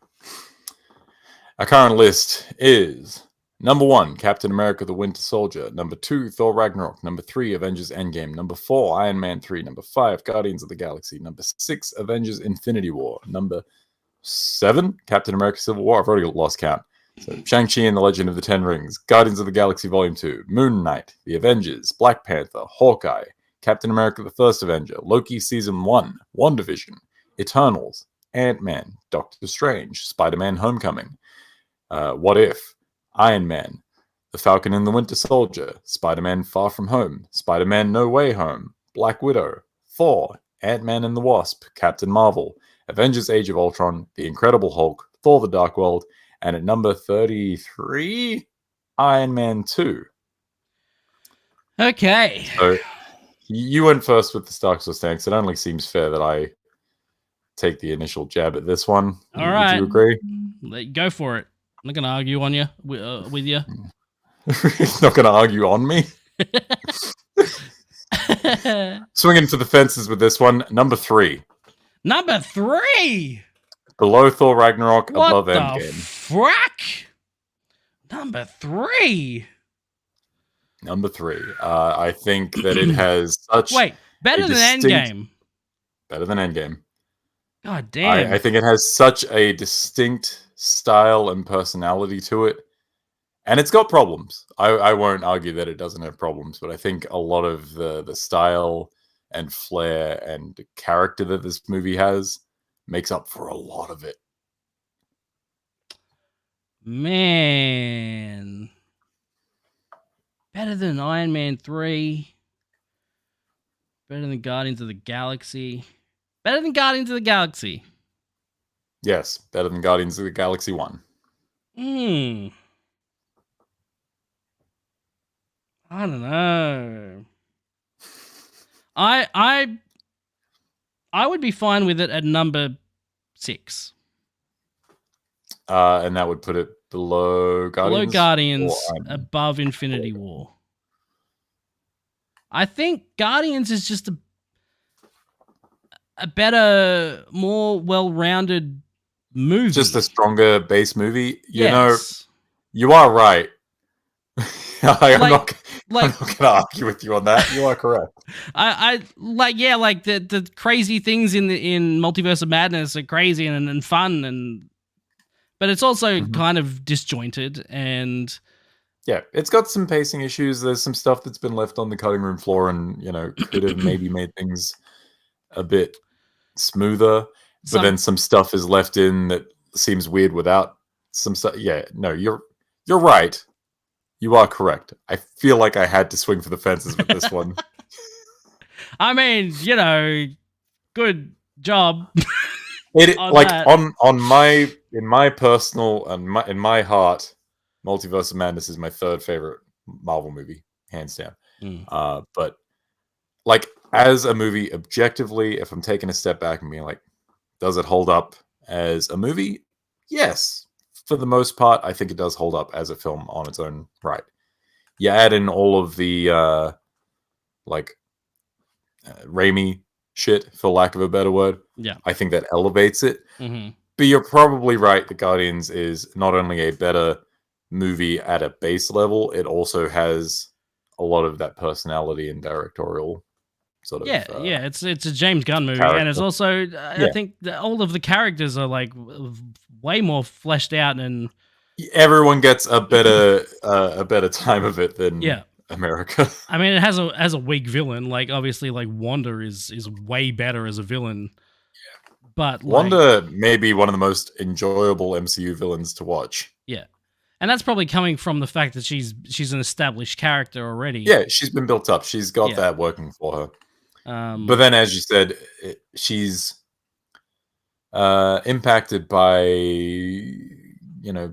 S2: Our current list is number 1, Captain America the Winter Soldier. Number 2, Thor Ragnarok. Number 3, Avengers Endgame. Number 4, Iron Man 3. Number 5, Guardians of the Galaxy. Number 6, Avengers Infinity War. Number 7, Captain America Civil War. I've already lost count. So Shang-Chi and the Legend of the Ten Rings, Guardians of the Galaxy Volume 2, Moon Knight, The Avengers, Black Panther, Hawkeye, Captain America the First Avenger, Loki Season 1, WandaVision, Eternals, Ant-Man, Doctor Strange, Spider-Man Homecoming, What If, Iron Man, The Falcon and the Winter Soldier, Spider-Man Far From Home, Spider-Man No Way Home, Black Widow, Thor, Ant-Man and the Wasp, Captain Marvel, Avengers Age of Ultron, The Incredible Hulk, Thor the Dark World, and at number 33, Iron Man 2.
S1: Okay.
S2: So you went first with the Starks or Stanks. It only seems fair that I take the initial jab at this one.
S1: All right.
S2: Would you agree?
S1: Go for it. I'm not going to argue on you with you.
S2: He's not going to argue on me. Swinging for the fences with this one. Number 3.
S1: Number 3.
S2: Below Thor Ragnarok,
S1: what
S2: above
S1: the
S2: Endgame.
S1: Frack? Number 3.
S2: Number 3. I think that it has such.
S1: Better than Endgame.
S2: Better than Endgame.
S1: God damn.
S2: I think it has such a distinct style and personality to it. And it's got problems. I won't argue that it doesn't have problems, but I think a lot of the style and flair and character that this movie has makes up for a lot of it.
S1: Man. Better than Iron Man 3. Better than Guardians of the Galaxy. Better than Guardians of the Galaxy.
S2: Yes, better than Guardians of the Galaxy 1.
S1: I don't know. I would be fine with it at number 6.
S2: And that would put it below Guardians?
S1: Below Guardians, above Infinity War. I think Guardians is just a better, more well-rounded movie.
S2: Just a stronger base movie. You
S1: yes.
S2: know, you are right. I'm not going to argue with you on that. You are correct.
S1: The crazy things in Multiverse of Madness are crazy and fun, but it's also kind of disjointed and.
S2: Yeah, it's got some pacing issues. There's some stuff that's been left on the cutting room floor, and could have maybe made things a bit smoother. But then some stuff is left in that seems weird without some stuff. Yeah, no, you're right. You are correct. I feel like I had to swing for the fences with this one.
S1: I mean, good job.
S2: In my personal in my heart, Multiverse of Madness is my third favorite Marvel movie, hands down. But like as a movie, objectively, if I'm taking a step back and being like, does it hold up as a movie? Yes. For the most part, I think it does hold up as a film on its own right. You add in all of the Raimi shit, for lack of a better word.
S1: Yeah,
S2: I think that elevates it. But you're probably right. The Guardians is not only a better movie at a base level, it also has a lot of that personality and directorial sort of.
S1: Yeah. It's a James Gunn movie, and it's also I think all of the characters are like way more fleshed out, and
S2: everyone gets a better time of it than America.
S1: I mean, it has a weak villain. Like obviously, like Wanda is way better as a villain. Yeah. But
S2: Wanda may be one of the most enjoyable MCU villains to watch.
S1: Yeah. And that's probably coming from the fact that she's an established character already.
S2: Yeah, she's been built up. She's got that working for her. But then, as you said, she's impacted by,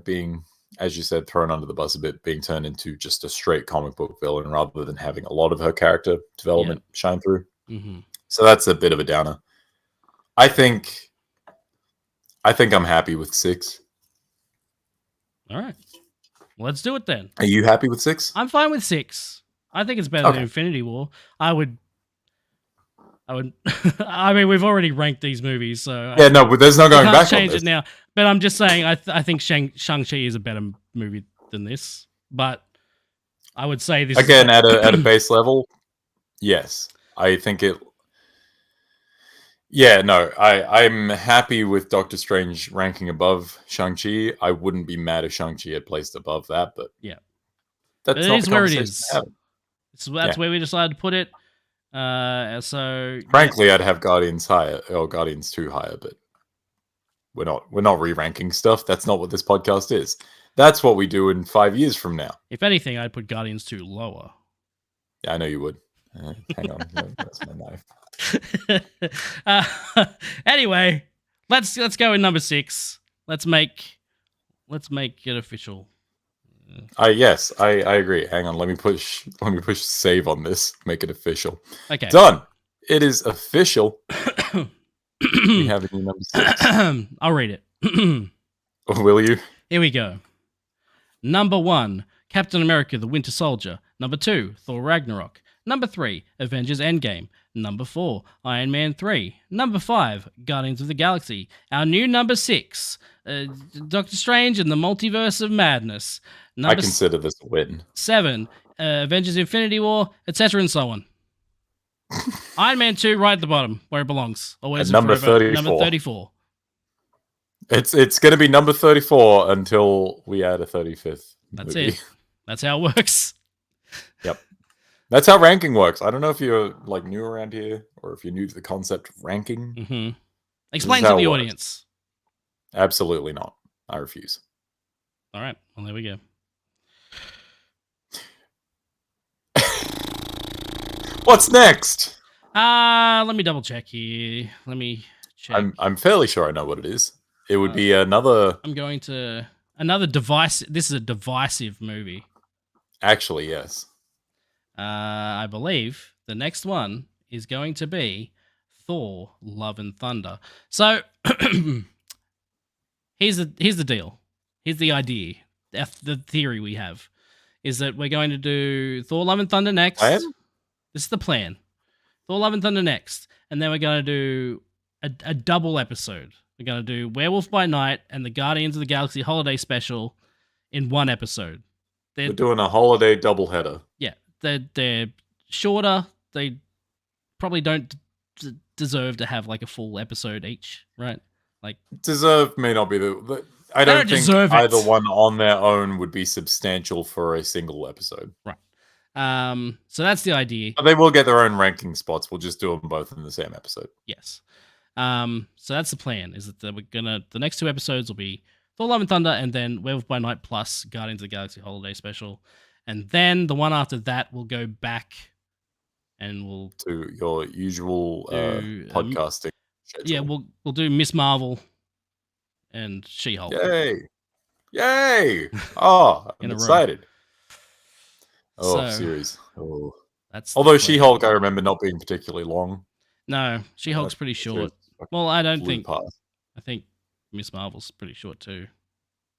S2: being, as you said, thrown under the bus a bit, being turned into just a straight comic book villain rather than having a lot of her character development shine through. So that's a bit of a downer. I think I'm happy with 6.
S1: All right. Let's do it then.
S2: Are you happy with 6?
S1: I'm fine with 6. I think it's better than Infinity War. I would. I mean, we've already ranked these movies, so
S2: but there's no going back.
S1: Change it now. But I'm just saying, I think Shang-Chi is a better movie than this. But I would say this
S2: again at a base level. Yes, I think Yeah, no, I'm happy with Doctor Strange ranking above Shang-Chi. I wouldn't be mad if Shang-Chi had placed above that, but
S1: Yeah, but
S2: that's
S1: it
S2: not the
S1: is where it
S2: conversation to
S1: is.
S2: have.
S1: That's
S2: Yeah.
S1: where we decided to put it. So yeah,
S2: Frankly, I'd have Guardians higher or Guardians 2 higher, but we're not re-ranking stuff. That's not what this podcast is. That's what we do in 5 years from now.
S1: if anything, I'd put Guardians 2 lower.
S2: Yeah, I know you would. Hang on, that's my knife.
S1: Anyway, let's go in number 6. Let's make it official.
S2: Yes, I agree. Hang on, let me push save on this. Make it official.
S1: Okay.
S2: Done. It is official. We have a new number 6.
S1: I'll read it.
S2: Will you?
S1: Here we go. Number 1, Captain America: The Winter Soldier. Number 2, Thor: Ragnarok. Number 3, Avengers: Endgame. Number 4, Iron Man 3. Number 5, Guardians of the Galaxy. Our new number 6, Doctor Strange and the Multiverse of Madness.
S2: I consider this a win.
S1: 7, Avengers: Infinity War, etc. and so on. Iron Man 2 right at the bottom, where it belongs. Always
S2: number
S1: forever.
S2: 34.
S1: Number 34.
S2: It's going to be number 34 until we add a 35th.
S1: That's
S2: movie.
S1: it. That's how it works.
S2: Yep. That's how ranking works. I don't know if you're like new around here or if you're new to the concept of ranking.
S1: Mm-hmm. Explain to the audience.
S2: Absolutely not. I refuse.
S1: All right. Well, there we go.
S2: What's next?
S1: Let me double check here. Let me check.
S2: I'm fairly sure I know what it is. It would be another.
S1: I'm going to another device. This is a divisive movie.
S2: Actually, yes.
S1: I believe the next one is going to be Thor: Love and Thunder. So here's the deal. Here's the idea. The theory we have is that we're going to do Thor: Love and Thunder next.
S2: Plan?
S1: This is the plan. Thor: Love and Thunder next, and then we're going to do a double episode. We're going to do Werewolf by Night and the Guardians of the Galaxy Holiday Special in one episode.
S2: We're doing a holiday doubleheader.
S1: Yeah, they're shorter. They probably don't deserve to have like a full episode each, right? Like
S2: deserve may not be the I don't think either one on their own would be substantial for a single episode.
S1: Right. So that's the idea.
S2: But they will get their own ranking spots. We'll just do them both in the same episode.
S1: Yes. So that's the plan. Is that the next 2 episodes will be Thor: Love and Thunder, and then Werewolf by Night plus Guardians of the Galaxy Holiday Special, and then the one after that will go back, and we'll
S2: to your usual podcasting schedule.
S1: Yeah, we'll do Miss Marvel and She-Hulk.
S2: Yay! Oh, I'm excited. Oh, series. Oh, although She-Hulk, I remember not being particularly long.
S1: No, She-Hulk's pretty short. Well, I don't think. I think Miss Marvel's pretty short too,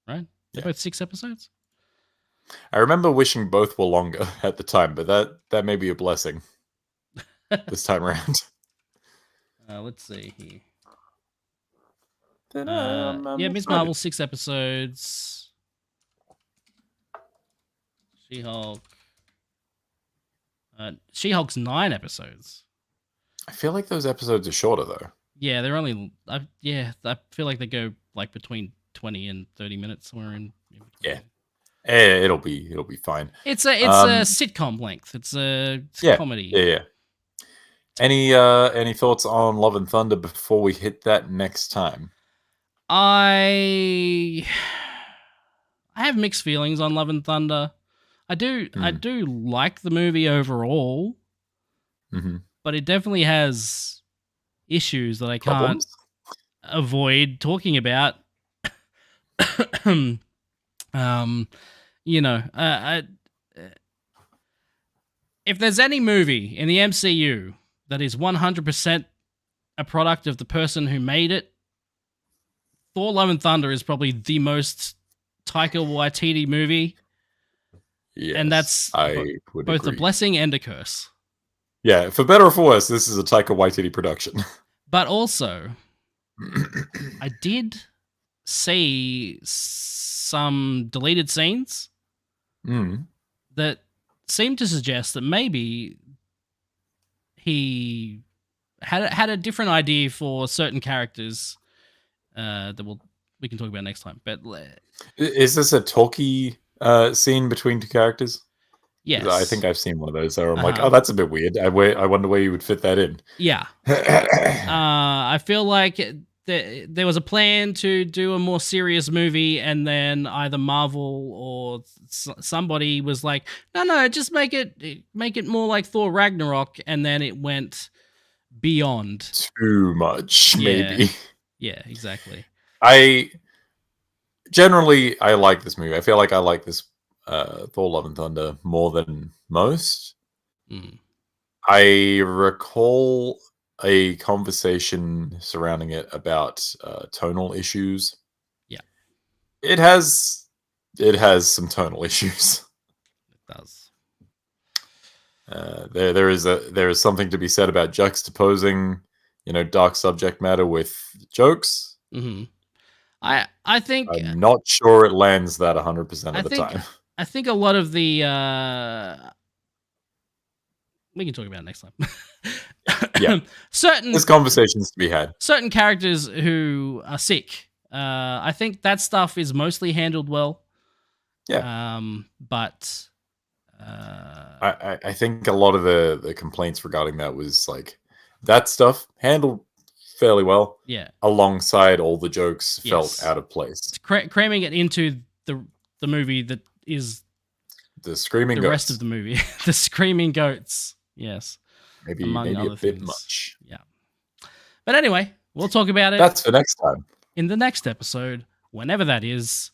S1: right? They're both 6 episodes.
S2: I remember wishing both were longer at the time, but that may be a blessing this time around.
S1: Let's see here. Yeah, Miss Marvel 6 episodes. She-Hulk. She-Hulk's 9 episodes.
S2: I feel like those episodes are shorter though.
S1: Yeah, they're only. I feel like they go like between 20 and 30 minutes somewhere in between.
S2: Yeah. It'll be fine.
S1: It's a sitcom length. It's a comedy.
S2: Yeah. Any thoughts on Love and Thunder before we hit that next time?
S1: I have mixed feelings on Love and Thunder. I do like the movie overall, but it definitely has issues that I can't avoid talking about. If there's any movie in the MCU that is 100% a product of the person who made it, Thor: Love and Thunder is probably the most Taika Waititi movie.
S2: Yes,
S1: and that's both a blessing and a curse.
S2: Yeah, for better or for worse, this is a Taika Waititi production.
S1: But also, I did see some deleted scenes that seemed to suggest that maybe he had a different idea for certain characters that we can talk about next time. But
S2: Is this a talkie scene between two characters? I think
S1: yes,
S2: I've seen one of those where I'm like, oh, that's a bit weird. I wonder where you would fit that in.
S1: Yeah. I feel like there was a plan to do a more serious movie, and then either Marvel or somebody was like, no, just make it more like Thor Ragnarok, and then it went beyond.
S2: Too much, maybe.
S1: Yeah, exactly.
S2: I like this movie. I feel like I like this Thor: Love and Thunder more than most.
S1: Mm.
S2: I recall a conversation surrounding it about tonal issues.
S1: Yeah,
S2: it has some tonal issues.
S1: It does.
S2: There is something to be said about juxtaposing, dark subject matter with jokes.
S1: Mm-hmm. I think
S2: I'm not sure it lands that 100% of the time.
S1: I think a lot of the we can talk about it next time.
S2: Yeah, there's conversations to be had.
S1: Certain characters who are sick. I think that stuff is mostly handled well.
S2: Yeah.
S1: But
S2: I think a lot of the complaints regarding that was like that stuff handled fairly well.
S1: Yeah.
S2: Alongside all the jokes felt out of place.
S1: It's cramming it into the movie that is
S2: the screaming goats.
S1: Rest of the movie. The screaming goats. Yes.
S2: Maybe a bit much.
S1: Yeah. But anyway, we'll talk about it.
S2: That's for next time.
S1: In the next episode, whenever that is.